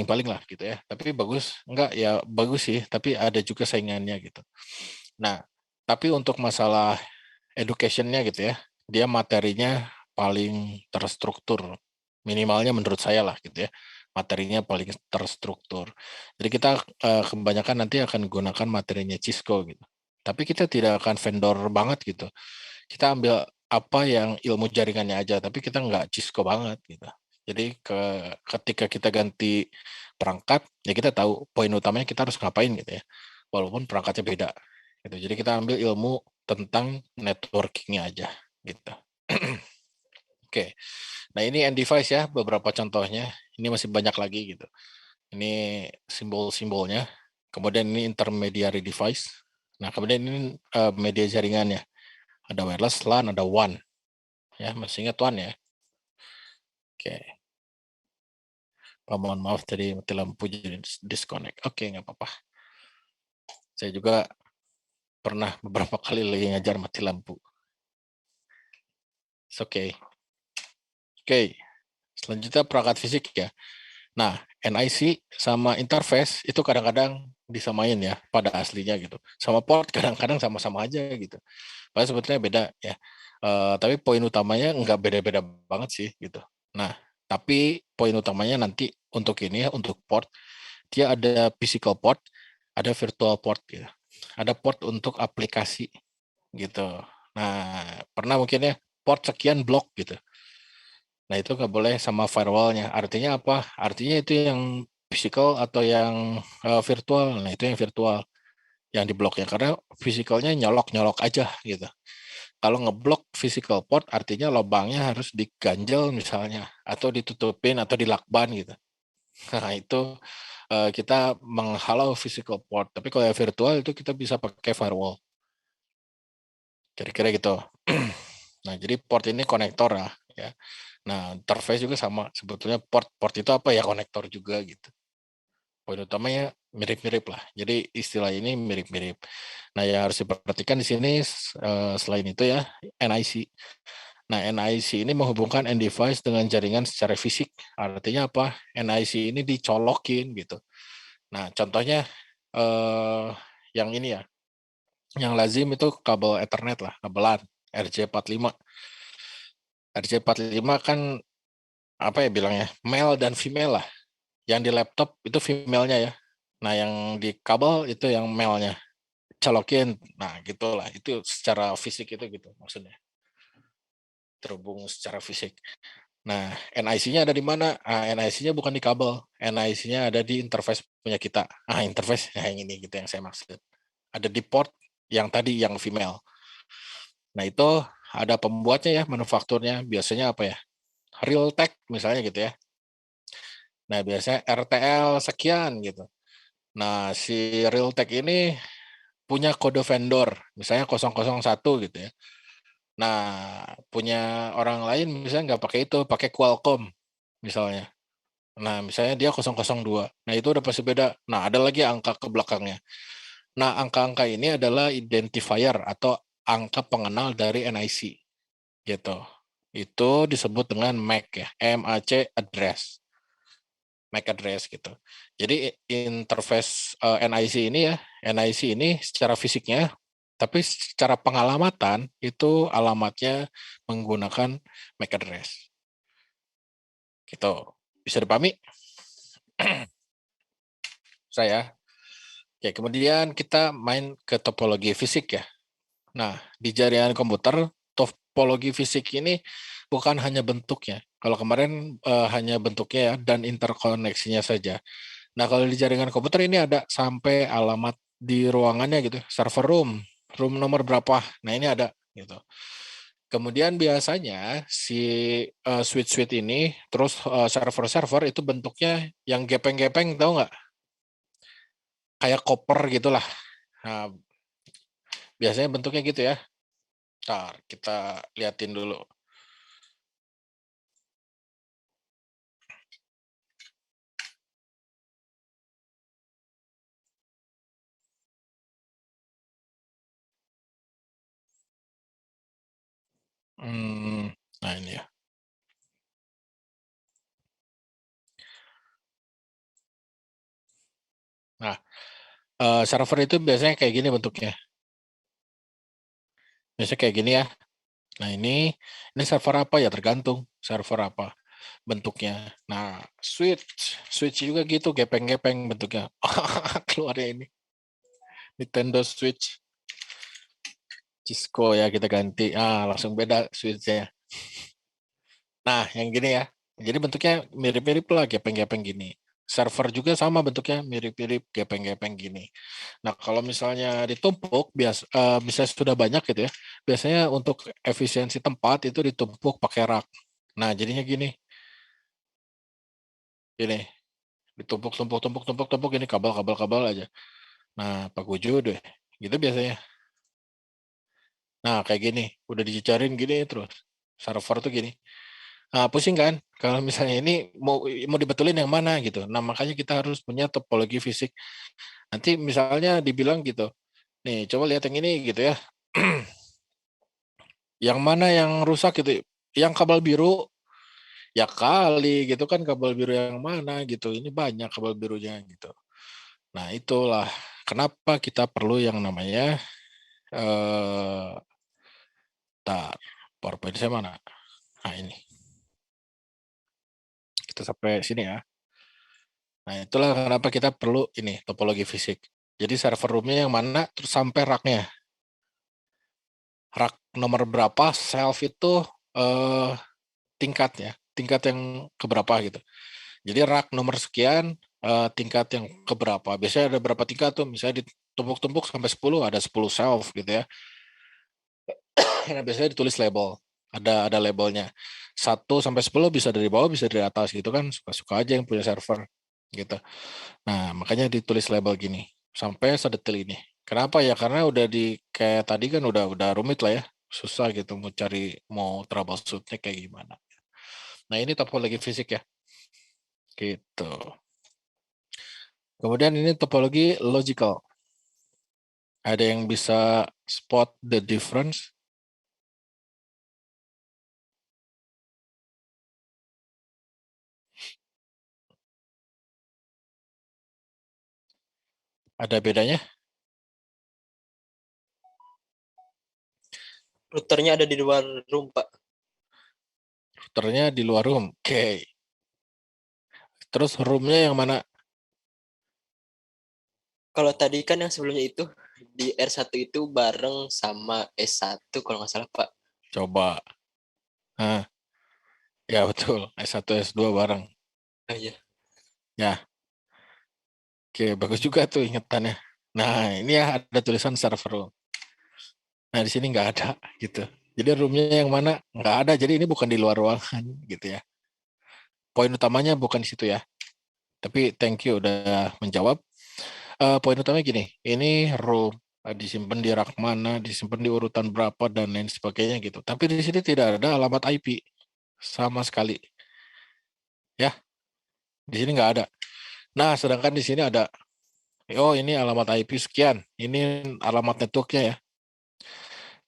paling lah gitu ya. Tapi bagus, enggak ya bagus sih, tapi ada juga saingannya gitu. Nah, tapi untuk masalah education-nya gitu ya, dia materinya paling terstruktur. Minimalnya menurut saya lah gitu ya. Materinya paling terstruktur. Jadi kita kebanyakan nanti akan gunakan materinya Cisco gitu. Tapi kita tidak akan vendor banget gitu. Kita ambil apa yang ilmu jaringannya aja, tapi kita nggak Cisco banget gitu. Jadi ketika kita ganti perangkat, ya kita tahu poin utamanya kita harus ngapain gitu ya. Walaupun perangkatnya beda. Gitu. Jadi kita ambil ilmu tentang networking-nya aja gitu. Oke. Nah, ini end device ya, beberapa contohnya. Ini masih banyak lagi gitu. Ini simbol-simbolnya. Kemudian ini intermediary device. Nah, kemudian ini media jaringannya. Ada wireless, LAN, ada WAN. Ya, masih ingat WAN ya. Oke. Mohon maaf tadi mati lampu jadi disconnect. Oke, nggak apa-apa. Saya juga pernah beberapa kali lagi ngajar mati lampu. It's okay. Oke. Selanjutnya perangkat fisik ya. Nah, NIC sama interface itu kadang-kadang disamain ya pada aslinya gitu. Sama port kadang-kadang sama-sama aja gitu. Padahal sebetulnya beda ya. Tapi poin utamanya nggak beda-beda banget sih gitu. Nah, tapi poin utamanya nanti untuk ini ya, untuk port, dia ada physical port, ada virtual port gitu. Ada port untuk aplikasi gitu. Nah, pernah mungkin ya port sekian blok gitu. Nah, itu nggak boleh sama firewallnya. Artinya apa? Artinya itu yang physical atau yang virtual. Nah, itu yang virtual yang dibloknya karena physicalnya nyolok-nyolok aja gitu. Kalau ngeblok physical port artinya lubangnya harus diganjel misalnya atau ditutupin atau dilakban gitu. Nah, itu kita menghalau physical port. Tapi kalau yang virtual itu kita bisa pakai firewall. Kira-kira gitu. Nah, jadi port ini konektor lah ya. Nah, interface juga sama. Sebetulnya port itu apa ya, konektor juga gitu. Poin utamanya mirip-mirip lah. Jadi istilah ini mirip-mirip. Nah, yang harus diperhatikan di sini selain itu ya NIC. Nah, NIC ini menghubungkan end device dengan jaringan secara fisik. Artinya apa? NIC ini dicolokin gitu. Nah, contohnya yang ini ya. Yang lazim itu kabel Ethernet lah, kabelan RJ45. RJ45 kan apa ya bilangnya? Male dan female lah. Yang di laptop itu female-nya ya. Nah, yang di kabel itu yang male-nya. Colokin. Nah, gitulah. Itu secara fisik itu gitu maksudnya. Terhubung secara fisik. Nah, NIC-nya ada di mana? NIC-nya bukan di kabel. NIC-nya ada di interface punya kita. Interface yang ini gitu yang saya maksud. Ada di port yang tadi yang female. Nah, itu ada pembuatnya ya, manufakturnya. Biasanya apa ya? Realtek misalnya gitu ya. Nah, biasanya RTL sekian gitu. Nah, si Realtek ini punya kode vendor, misalnya 001 gitu ya. Nah, punya orang lain misalnya nggak pakai itu, pakai Qualcomm misalnya. Nah, misalnya dia 002. Nah, itu udah pasti beda. Nah, ada lagi angka ke belakangnya. Nah, angka-angka ini adalah identifier atau angka pengenal dari NIC gitu. Itu disebut dengan MAC ya, MAC address. MAC address gitu. Jadi interface NIC ini ya, NIC ini secara fisiknya, tapi secara pengalamatan itu alamatnya menggunakan MAC address. Gitu. Bisa dipahami? Saya. Oke, kemudian kita main ke topologi fisik ya. Nah, di jaringan komputer, topologi fisik ini bukan hanya bentuknya. Kalau kemarin hanya bentuknya ya, dan interkoneksinya saja. Nah, kalau di jaringan komputer ini ada sampai alamat di ruangannya gitu, server room nomor berapa. Nah, ini ada gitu. Kemudian biasanya si switch ini, terus server-server itu bentuknya yang gepeng-gepeng, tahu nggak? Kayak koper gitulah. Nah, biasanya bentuknya gitu ya. Ntar kita liatin dulu. Nah ini ya. Nah, server itu biasanya kayak gini bentuknya. Biasanya kayak gini ya. Nah ini server apa ya, tergantung server apa bentuknya. Nah, switch juga gitu, gepeng-gepeng bentuknya. Keluarnya ini. Nintendo Switch. Cisco ya kita ganti. Langsung beda switchnya. Nah, yang gini ya. Jadi bentuknya mirip-mirip lah, gepeng-gepeng gini. Server juga sama bentuknya, mirip-mirip gepeng-gepeng gini. Nah, kalau misalnya ditumpuk, misalnya sudah banyak gitu ya, biasanya untuk efisiensi tempat itu ditumpuk pakai rak. Nah, jadinya gini. Gini. Ditumpuk ini kabel aja. Nah, paguju deh. Gitu biasanya. Nah, kayak gini. Udah dijejarin gini terus. Server tuh gini. Nah, pusing kan? Kalau misalnya ini mau dibetulin yang mana gitu. Nah, makanya kita harus punya topologi fisik. Nanti misalnya dibilang gitu. Nih, coba lihat yang ini gitu ya. Yang mana yang rusak gitu. Yang kabel biru Ya kali gitu kan kabel biru yang mana gitu. Ini banyak kabel birunya gitu. Nah, itulah kenapa kita perlu yang namanya PowerPoint saya mana? Nah, ini. Kita sampai sini ya. Nah, itulah kenapa kita perlu ini topologi fisik. Jadi server roomnya yang mana terus sampai racknya. Rak nomor berapa, shelf itu tingkat yang keberapa gitu. Jadi rak nomor sekian, tingkat yang keberapa. Biasanya ada berapa tingkat tuh, misalnya ditumpuk-tumpuk sampai 10, ada 10 shelf gitu ya. Nah, biasanya ditulis label, ada labelnya. 1 sampai 10 bisa dari bawah, bisa dari atas gitu kan, suka-suka aja yang punya server gitu. Nah, makanya ditulis label gini, sampai sedetil ini. Kenapa ya? Karena udah kayak tadi kan udah rumit lah ya, susah gitu mau troubleshoot-nya kayak gimana. Nah, ini topologi fisik ya. Gitu. Kemudian ini topologi logical. Ada yang bisa spot the difference? Ada bedanya? Routernya ada di luar room, Pak. Routernya di luar room. Oke. Terus roomnya yang mana? Kalau tadi kan yang sebelumnya itu di R1 itu bareng sama S1 kalau nggak salah, Pak. Coba. Nah, ya betul. S1, S2 bareng. Oh iya. Ya. Oke, bagus juga tuh ingetannya. Nah, ini ya ada tulisan server room. Nah, di sini nggak ada gitu. Jadi roomnya yang mana? Nggak ada. Jadi ini bukan di luar ruangan gitu ya. Poin utamanya bukan di situ ya. Tapi thank you udah menjawab. Poin utamanya gini, ini room disimpan di rak mana, disimpan di urutan berapa dan lain sebagainya gitu. Tapi di sini tidak ada alamat IP sama sekali. Ya, di sini nggak ada. Nah, sedangkan di sini ada. Oh, ini alamat IP sekian. Ini alamat networknya ya.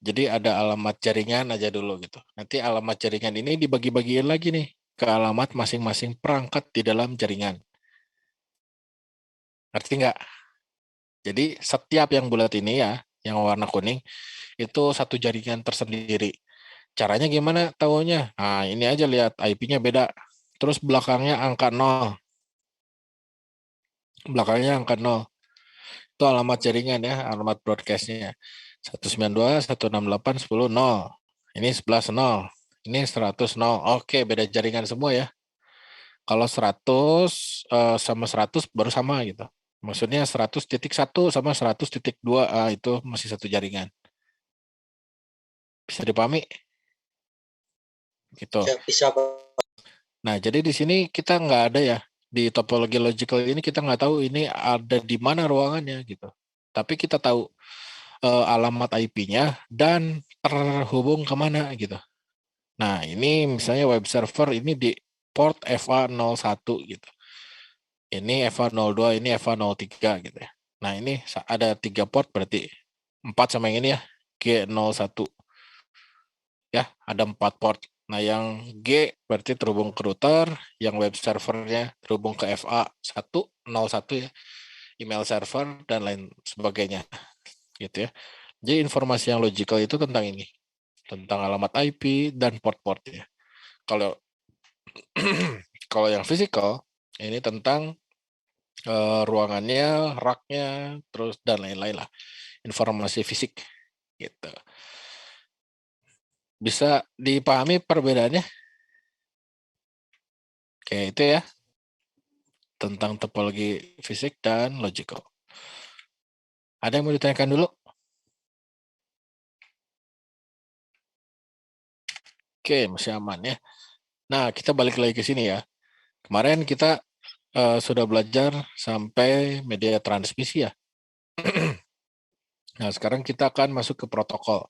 Jadi ada alamat jaringan aja dulu gitu. Nanti alamat jaringan ini dibagi-bagiin lagi nih ke alamat masing-masing perangkat di dalam jaringan. Ngerti nggak? Jadi setiap yang bulat ini ya, yang warna kuning, itu satu jaringan tersendiri. Caranya gimana tahunya? Nah, ini aja lihat IP-nya beda. Terus belakangnya angka 0. Belakangnya angka 0. Itu alamat jaringan ya, alamat broadcast-nya. 192.168.10.0. Ini 11.0. Ini 100.0. Oke, beda jaringan semua ya. Kalau 100 sama 100 baru sama gitu. Maksudnya 100.1 sama 100.2 itu masih satu jaringan. Bisa dipahami? Gitu. Ya, bisa, Pak. Nah, jadi di sini kita nggak ada ya. Di topologi logical ini kita nggak tahu ini ada di mana ruangannya gitu. Tapi kita tahu alamat IP-nya dan terhubung kemana gitu. Nah, ini misalnya web server ini di port FA01 gitu. Ini FA02, ini FA03 gitu ya. Nah, ini ada 3 port berarti 4 sama yang ini ya, G01. Ya, ada 4 port. Nah, yang G berarti terhubung ke router, yang web servernya terhubung ke FA101 ya, email server dan lain sebagainya. Gitu ya. Jadi informasi yang logical itu tentang ini. Tentang alamat IP dan port-portnya. Kalau kalau yang physical ini tentang ruangannya, raknya, terus dan lain-lain lah. Informasi fisik gitu. Bisa dipahami perbedaannya? Oke, itu ya. Tentang topologi fisik dan logical. Ada yang mau ditanyakan dulu? Oke, masih aman ya. Nah, kita balik lagi ke sini ya. Kemarin kita sudah belajar sampai media transmisi ya. Nah, sekarang kita akan masuk ke protokol.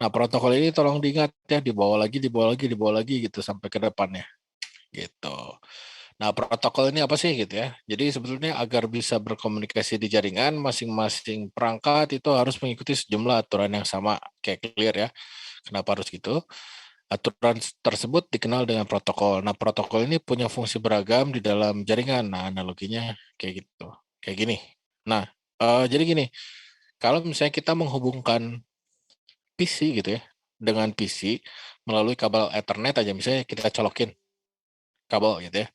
Nah, protokol ini tolong diingat ya, dibawa lagi gitu sampai ke depannya. Gitu. Nah, protokol ini apa sih gitu ya? Jadi sebetulnya agar bisa berkomunikasi di jaringan, masing-masing perangkat itu harus mengikuti sejumlah aturan yang sama. Kayak clear ya. Kenapa harus gitu? Aturan tersebut dikenal dengan protokol. Nah, protokol ini punya fungsi beragam di dalam jaringan. Nah, analoginya kayak gitu. Kayak gini. Nah, jadi gini, kalau misalnya kita menghubungkan PC gitu ya, dengan PC melalui kabel Ethernet aja, misalnya kita colokin kabel gitu ya,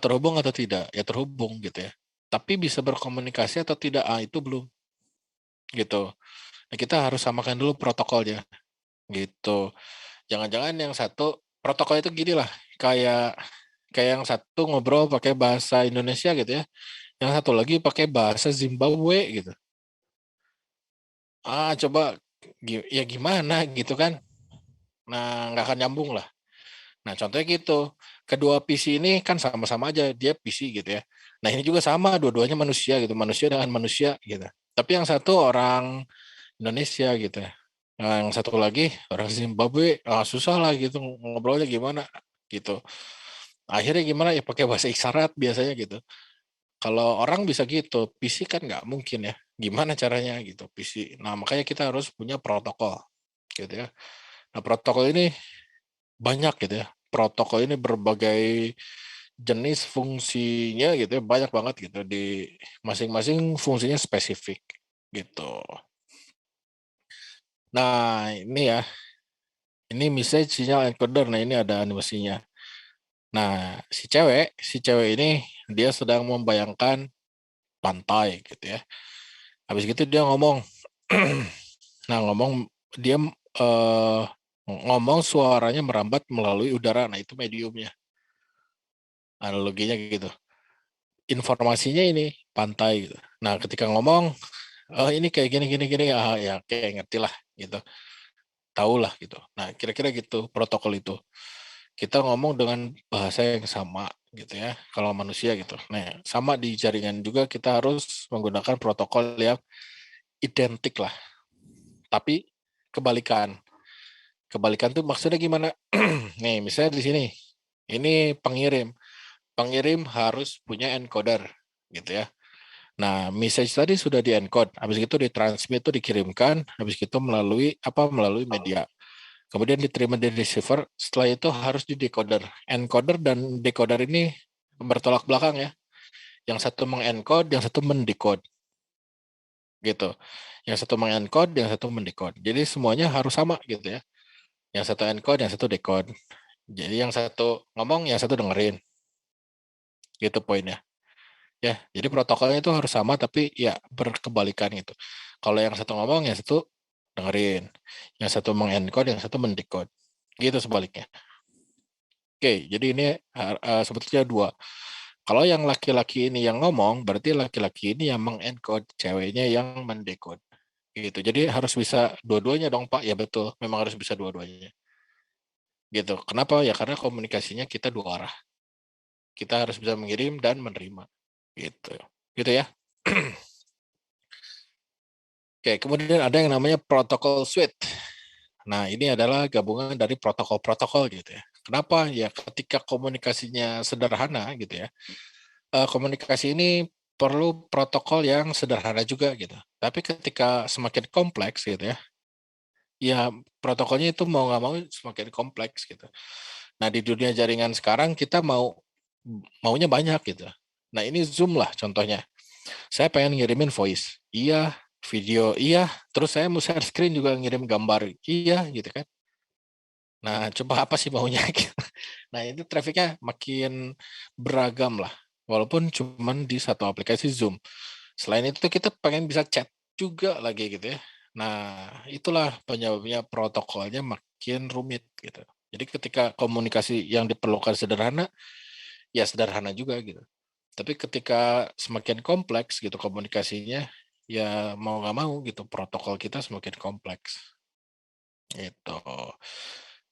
terhubung atau tidak? Ya terhubung gitu ya. Tapi bisa berkomunikasi atau tidak? Itu belum gitu. Nah, kita harus samakan dulu protokolnya gitu. Jangan-jangan yang satu protokol itu gini lah, kayak kayak yang satu ngobrol pakai bahasa Indonesia gitu ya, yang satu lagi pakai bahasa Zimbabwe gitu. Coba ya gimana gitu kan? Nah, nggak akan nyambung lah. Nah, contohnya gitu. Kedua PC ini kan sama-sama aja dia PC gitu ya. Nah, ini juga sama, dua-duanya manusia gitu, manusia dengan manusia gitu. Tapi yang satu orang Indonesia gitu ya. Nah, yang satu lagi orang Zimbabwe, susah lah gitu ngobrolnya gimana gitu. Akhirnya gimana ya pakai bahasa isyarat biasanya gitu. Kalau orang bisa gitu, PC kan nggak mungkin ya. Gimana caranya gitu PC. Nah, makanya kita harus punya protokol gitu ya. Nah, protokol ini banyak gitu ya. Protokol ini berbagai jenis fungsinya gitu ya, banyak banget gitu di masing-masing fungsinya spesifik gitu. Nah, ini ya. Ini misalnya sinyal encoder. Nah, ini ada animasinya. Nah, si cewek ini dia sedang membayangkan pantai gitu ya. Habis gitu dia ngomong. Nah, dia ngomong suaranya merambat melalui udara. Nah, itu mediumnya. Analoginya gitu. Informasinya ini pantai gitu. Nah, ketika ngomong, ini kayak gini, ya kayak ngerti lah gitu. Tahu lah gitu. Nah, kira-kira gitu protokol itu. Kita ngomong dengan bahasa yang sama gitu ya, kalau manusia gitu. Nah, sama di jaringan juga kita harus menggunakan protokol yang identik lah. Tapi kebalikan. Kebalikan tuh maksudnya gimana? Nih, misalnya di sini. Ini pengirim. Pengirim harus punya encoder gitu ya. Nah, message tadi sudah di-encode, habis itu ditransmit itu dikirimkan, habis itu melalui media. Kemudian diterima di receiver, setelah itu harus di decoder. Encoder dan decoder ini bertolak belakang ya. Yang satu mengencode, yang satu mendecode. Gitu. Yang satu mengencode, yang satu mendecode. Jadi semuanya harus sama gitu ya. Yang satu encode, yang satu decode. Jadi yang satu ngomong, yang satu dengerin. Gitu poinnya. Ya, jadi protokolnya itu harus sama tapi ya berkebalikan gitu. Kalau yang satu ngomong, yang satu dengerin. Yang satu mengencode, yang satu mendecode. Gitu sebaliknya. Oke, jadi ini sebetulnya dua. Kalau yang laki-laki ini yang ngomong, berarti laki-laki ini yang mengencode, ceweknya yang mendecode. Gitu. Jadi harus bisa dua-duanya dong, Pak. Ya betul, memang harus bisa dua-duanya. Gitu. Kenapa? Ya karena komunikasinya kita dua arah. Kita harus bisa mengirim dan menerima. Gitu. Gitu ya. Oke, kemudian ada yang namanya protokol suite. Nah, ini adalah gabungan dari protokol-protokol gitu ya. Kenapa? Ya ketika komunikasinya sederhana gitu ya. Komunikasi ini perlu protokol yang sederhana juga gitu. Tapi ketika semakin kompleks gitu ya protokolnya itu mau nggak mau semakin kompleks gitu. Nah, di dunia jaringan sekarang kita maunya banyak gitu. Nah, ini Zoom lah contohnya. Saya pengen ngirimin voice. Iya, video iya, terus saya mau share screen juga ngirim gambar. Iya gitu kan. Nah, coba apa sih maunya gitu. Nah, itu trafficnya makin beragam lah. Walaupun cuman di satu aplikasi Zoom. Selain itu kita pengen bisa chat juga lagi gitu ya. Nah, itulah penyebabnya protokolnya makin rumit gitu. Jadi ketika komunikasi yang diperlukan sederhana, ya sederhana juga gitu. Tapi ketika semakin kompleks gitu komunikasinya, ya mau nggak mau gitu protokol kita semakin kompleks. Gitu.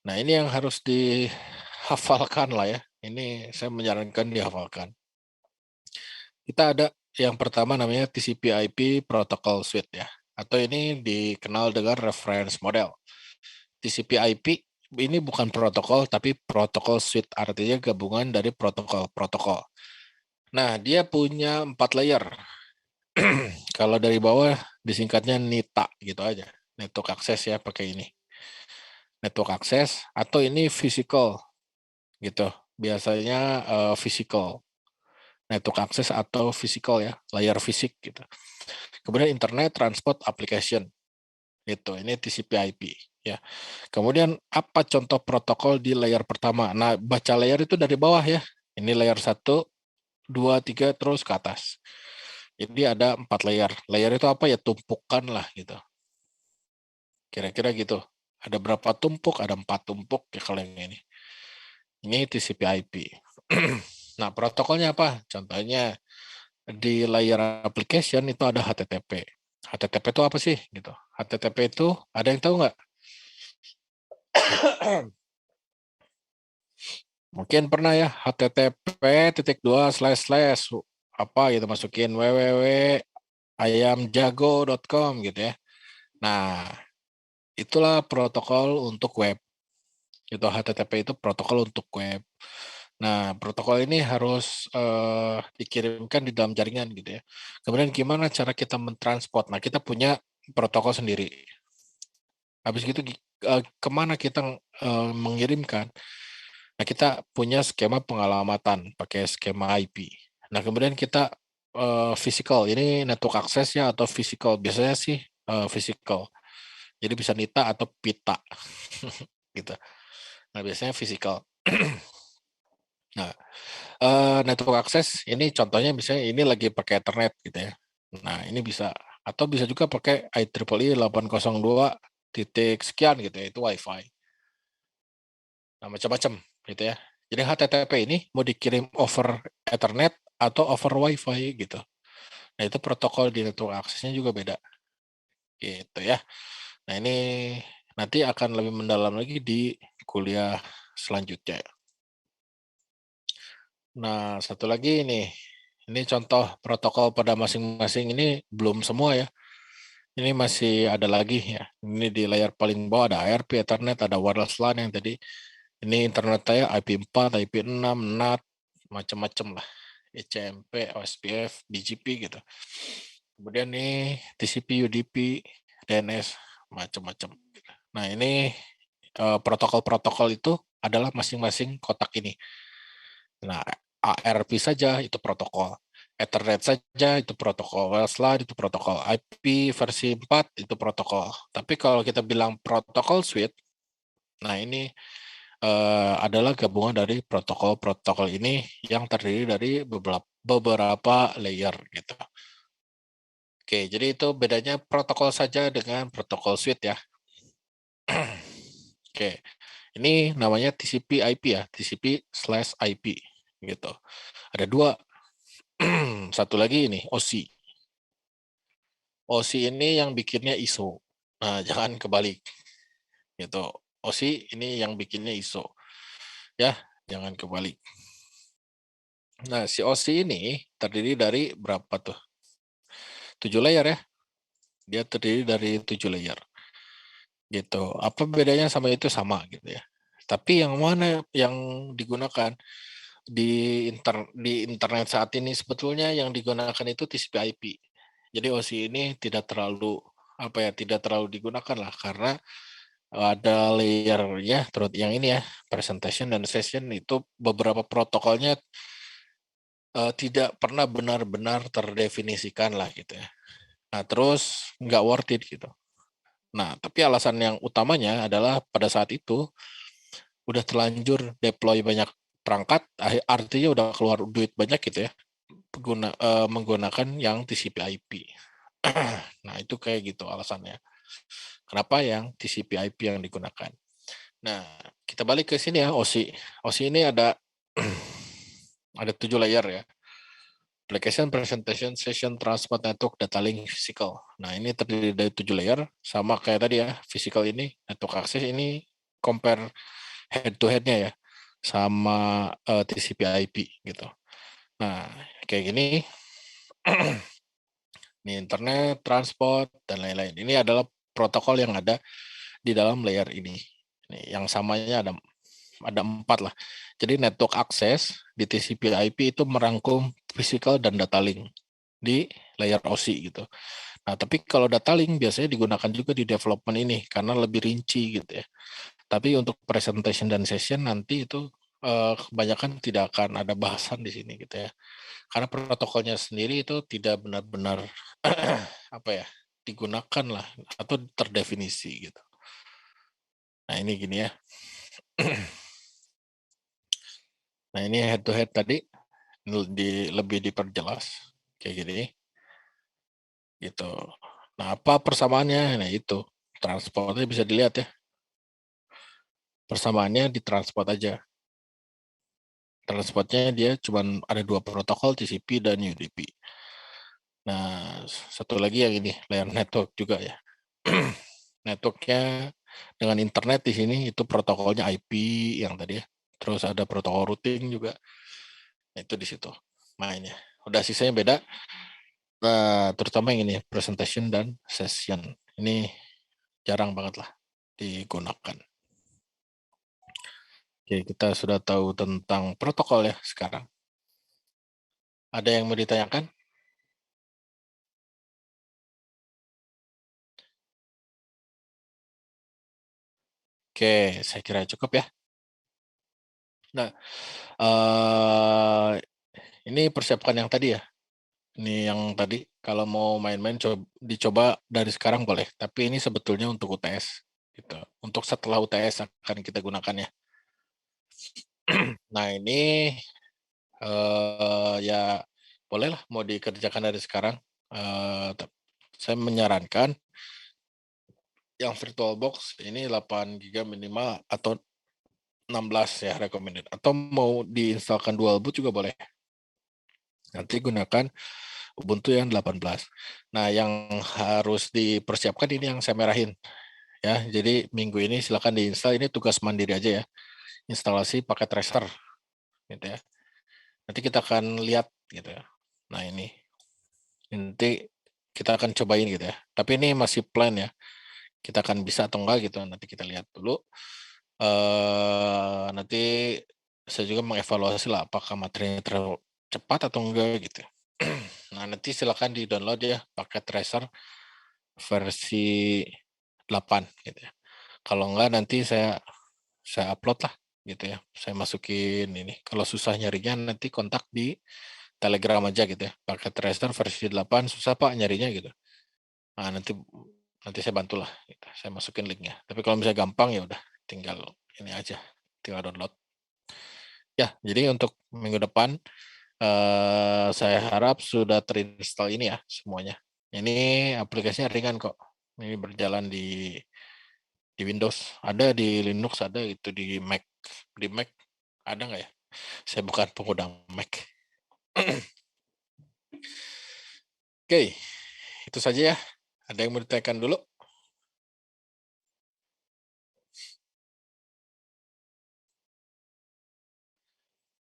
Nah, ini yang harus dihafalkan lah ya. Ini saya menyarankan dihafalkan. Kita ada yang pertama namanya TCP/IP Protocol Suite ya. Atau ini dikenal dengan reference model. TCP/IP ini bukan protokol tapi protokol suite, artinya gabungan dari protokol-protokol. Nah, dia punya 4 layer. Kalau dari bawah disingkatnya NITA gitu aja. Network access ya pakai ini. network access, atau ini physical gitu. Biasanya physical network access atau physical ya, layar fisik gitu. Kemudian internet transport application itu, ini TCP/IP ya. Kemudian apa contoh protokol di layer pertama? Nah, baca layer itu dari bawah ya. Ini layer 1, 2, 3 terus ke atas. Jadi ada 4 layer. Layer itu apa ya? Tumpukan lah gitu. Kira-kira gitu. Ada berapa tumpuk? Ada 4 tumpuk ya kalau yang ini. Ini TCP/IP. Nah, protokolnya apa? Contohnya di layer application itu ada HTTP. HTTP itu apa sih? Gitu. HTTP itu ada yang tahu nggak? Mungkin pernah ya http:// apa gitu, masukin www.ayamjago.com gitu ya. Nah, itulah protokol untuk web. Itu HTTP itu protokol untuk web. Nah, protokol ini harus dikirimkan di dalam jaringan gitu ya. Kemudian gimana cara kita mentransport? Nah, kita punya protokol sendiri. Habis gitu kemana kita mengirimkan? Nah, kita punya skema pengalamatan pakai skema IP. Nah, kemudian kita physical. Ini network access ya atau physical. Biasanya sih physical. Jadi bisa NITA atau PITA. gitu. Nah, biasanya physical. Nah, network access ini contohnya misalnya ini lagi pakai Ethernet gitu ya. Nah, ini bisa atau bisa juga pakai IEEE 802 titik sekian gitu ya, itu WiFi. Nah, macam-macam gitu ya. Jadi HTTP ini mau dikirim over Ethernet atau over WiFi gitu. Nah, itu protokol di network access-nya juga beda. Gitu ya. Nah, ini nanti akan lebih mendalam lagi di kuliah selanjutnya. Nah, satu lagi nih. Ini contoh protokol pada masing-masing, ini belum semua ya. Ini masih ada lagi ya. Ini di layar paling bawah ada ARP, Ethernet, ada wireless LAN yang tadi. Ini internet saya IP4, IP6, NAT, macam-macam lah. ECMP, OSPF, BGP gitu. Kemudian nih TCP, UDP, DNS, macam-macam. Nah, ini protokol-protokol itu adalah masing-masing kotak ini. Nah, ARP saja itu protokol. Ethernet saja itu protokol. Wireless LAN itu protokol. IP versi 4 itu protokol. Tapi kalau kita bilang protokol suite, nah ini adalah gabungan dari protokol-protokol ini yang terdiri dari beberapa layer gitu. Oke, jadi itu bedanya protokol saja dengan protokol suite ya. Oke, ini namanya TCP/IP ya, TCP/IP gitu. Ada 2. Satu lagi ini OSI. OSI ini yang bikinnya ISO. Nah, jangan kebalik. Gitu. OSI ini yang bikinnya ISO. Ya, jangan kebalik. Nah, si OSI ini terdiri dari berapa tuh? 7 layer ya. Dia terdiri dari 7 layer. Gitu. Apa bedanya sama itu? Sama gitu ya. Tapi yang mana yang digunakan di internet saat ini sebetulnya yang digunakan itu TCP/IP. Jadi OSI ini tidak terlalu tidak terlalu digunakan lah karena ada layernya terus yang ini ya, presentation dan session itu beberapa protokolnya tidak pernah benar-benar terdefinisikan lah gitu ya. Nah, terus nggak worth it gitu. Nah, tapi alasan yang utamanya adalah pada saat itu udah terlanjur deploy banyak perangkat, artinya udah keluar duit banyak gitu ya, menggunakan yang TCP/IP. Nah, itu kayak gitu alasannya. Kenapa yang TCP/IP yang digunakan? Nah, kita balik ke sini ya, OSI. OSI ini ada 7 layer ya. Application, Presentation, Session, Transport, Network, Data Link, Physical. Nah, ini terdiri dari 7 layer, sama kayak tadi ya, Physical ini, Network Access ini, compare head-to-head-nya ya, sama TCP/IP gitu. Nah, kayak gini, ini internet, transport, dan lain-lain. Ini adalah protokol yang ada di dalam layer ini. Yang samanya ada 4 lah. Jadi network access di TCP/IP itu merangkum physical dan data link di layer OSI gitu. Nah, tapi kalau data link biasanya digunakan juga di development ini karena lebih rinci gitu ya. Tapi untuk presentation dan session nanti itu kebanyakan tidak akan ada bahasan di sini gitu ya. Karena protokolnya sendiri itu tidak benar-benar apa ya digunakan lah atau terdefinisi gitu. Nah ini gini ya. Nah ini head to head tadi lebih diperjelas kayak gini gitu. Nah apa persamaannya? Nah itu transportnya bisa dilihat ya. Persamaannya di transport aja. Transportnya dia cuma ada 2 protokol, TCP dan UDP. Nah, satu lagi yang ini, layer network juga ya. Networknya dengan internet di sini itu protokolnya IP yang tadi ya. Terus ada protokol routing juga. Nah, itu di situ mainnya. Udah sisanya beda. Nah, terutama yang ini presentation dan session. Ini jarang banget lah digunakan. Oke, kita sudah tahu tentang protokol ya sekarang. Ada yang mau ditanyakan? Oke, saya kira cukup ya. Nah, ini persiapkan yang tadi ya. Ini yang tadi, kalau mau main-main dicoba dari sekarang boleh. Tapi ini sebetulnya untuk UTS. Gitu. Untuk setelah UTS akan kita gunakan ya. Nah ini ya bolehlah mau dikerjakan dari sekarang. Saya menyarankan yang VirtualBox ini 8 GB minimal atau 16 ya recommended. Atau mau diinstalkan dual boot juga boleh. Nanti gunakan Ubuntu yang 18. Nah, yang harus dipersiapkan ini yang saya merahin. Ya, jadi minggu ini silakan diinstal, ini tugas mandiri aja ya. Instalasi pakai tracer gitu ya. Nanti kita akan lihat gitu ya. Nah, ini nanti kita akan cobain gitu ya. Tapi ini masih plan ya. Kita akan bisa atau enggak gitu. Nanti kita lihat dulu. Nanti saya juga mengevaluasi lah apakah materinya terlalu cepat atau enggak gitu. Nah, nanti silakan di-download ya pakai tracer versi 8 gitu ya. Kalau enggak nanti saya upload lah gitu ya. Saya masukin ini. Kalau susah nyarinya nanti kontak di Telegram aja gitu ya. Pakai tracer versi 8 susah Pak nyarinya gitu. Nah, nanti saya bantu lah gitu. Saya masukin linknya. Tapi kalau misalnya gampang ya udah tinggal ini aja. Tinggal download. Ya, jadi untuk minggu depan saya harap sudah terinstall ini ya semuanya. Ini aplikasinya ringan kok. Ini berjalan di Windows, ada di Linux, ada itu di Mac. Di Mac ada nggak ya? Saya bukan pengguna Mac. Oke, itu saja ya. Ada yang mau ditanyakan dulu?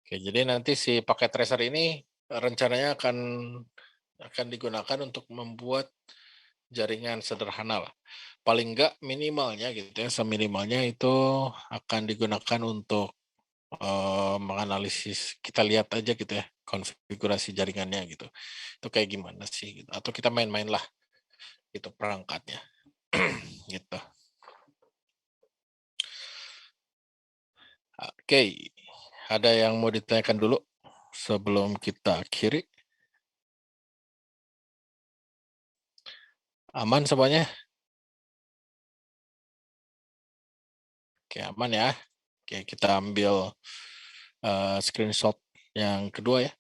Oke, jadi nanti si paket tracer ini rencananya akan digunakan untuk membuat jaringan sederhana lah. Paling enggak minimalnya gitu ya, seminimalnya itu akan digunakan untuk menganalisis, kita lihat aja gitu ya konfigurasi jaringannya gitu. Itu kayak gimana sih gitu. Atau kita main-main lah gitu perangkatnya. Gitu. Oke. Ada yang mau ditanyakan dulu sebelum kita akhiri? Aman semuanya? Oke, aman ya. Oke, kita ambil screenshot yang kedua ya.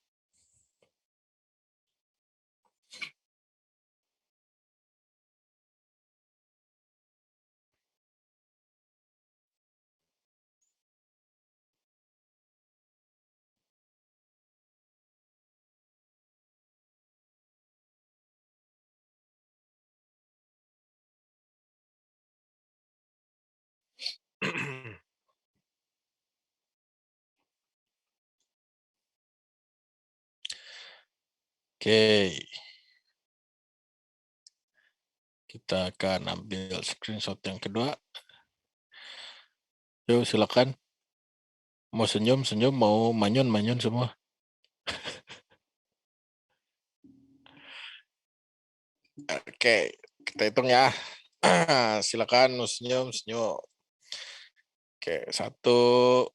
Oke. Kita akan ambil screenshot yang kedua. Yuk, silakan. Mau senyum, mau manyun semua. Oke, kita hitung ya. Silakan senyum. Oke, 1,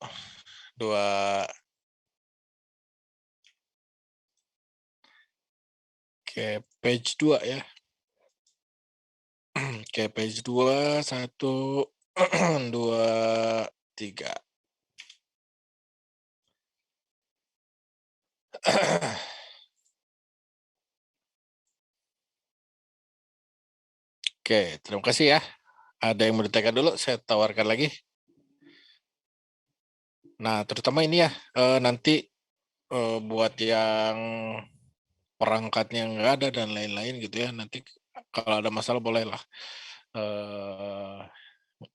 2. Oke, page 2 ya. Oke, page 2, 1, 2, 3. Oke, terima kasih ya. Ada yang mau ditanyakan dulu, saya tawarkan lagi. Nah, terutama ini ya, nanti buat yang perangkatnya nggak ada dan lain-lain gitu ya, nanti kalau ada masalah bolehlah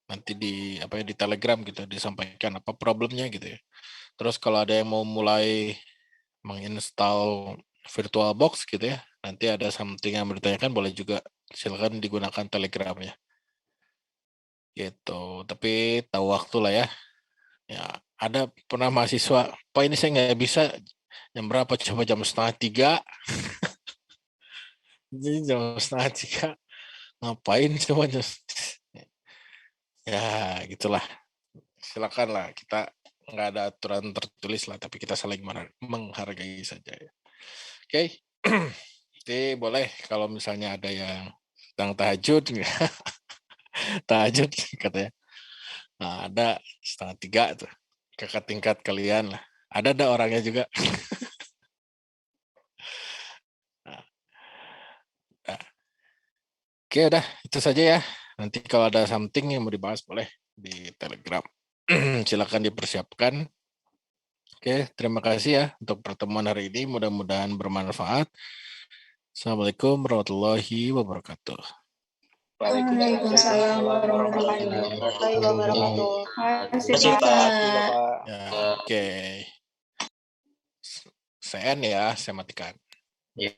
nanti di apa ya di Telegram gitu disampaikan apa problemnya gitu ya. Terus kalau ada yang mau mulai menginstal VirtualBox gitu ya, nanti ada something yang bertanyakan boleh juga silakan digunakan Telegramnya. Gitu. Tapi tahu waktu lah ya. Ya, ada pernah mahasiswa, Pak ini saya nggak bisa jam berapa? Coba jam 2:30. Jadi jam 2:30 ngapain coba ya gitulah. Silakan lah kita nggak ada aturan tertulis lah, tapi kita saling menghargai saja ya. Oke. Jadi boleh kalau misalnya ada yang sedang tahajud, tahajud katanya. Nah, ada 2:30 tuh. Kakak tingkat kalian lah. Ada orangnya juga. Nah, nah. Oke, udah itu saja ya. Nanti kalau ada something yang mau dibahas boleh di Telegram. Silakan dipersiapkan. Oke, terima kasih ya untuk pertemuan hari ini. Mudah-mudahan bermanfaat. Assalamualaikum warahmatullahi wabarakatuh. Waalaikumsalam warahmatullahi wabarakatuh. Terima kasih Pak. Ya, oke. CN ya, saya matikan. Iya.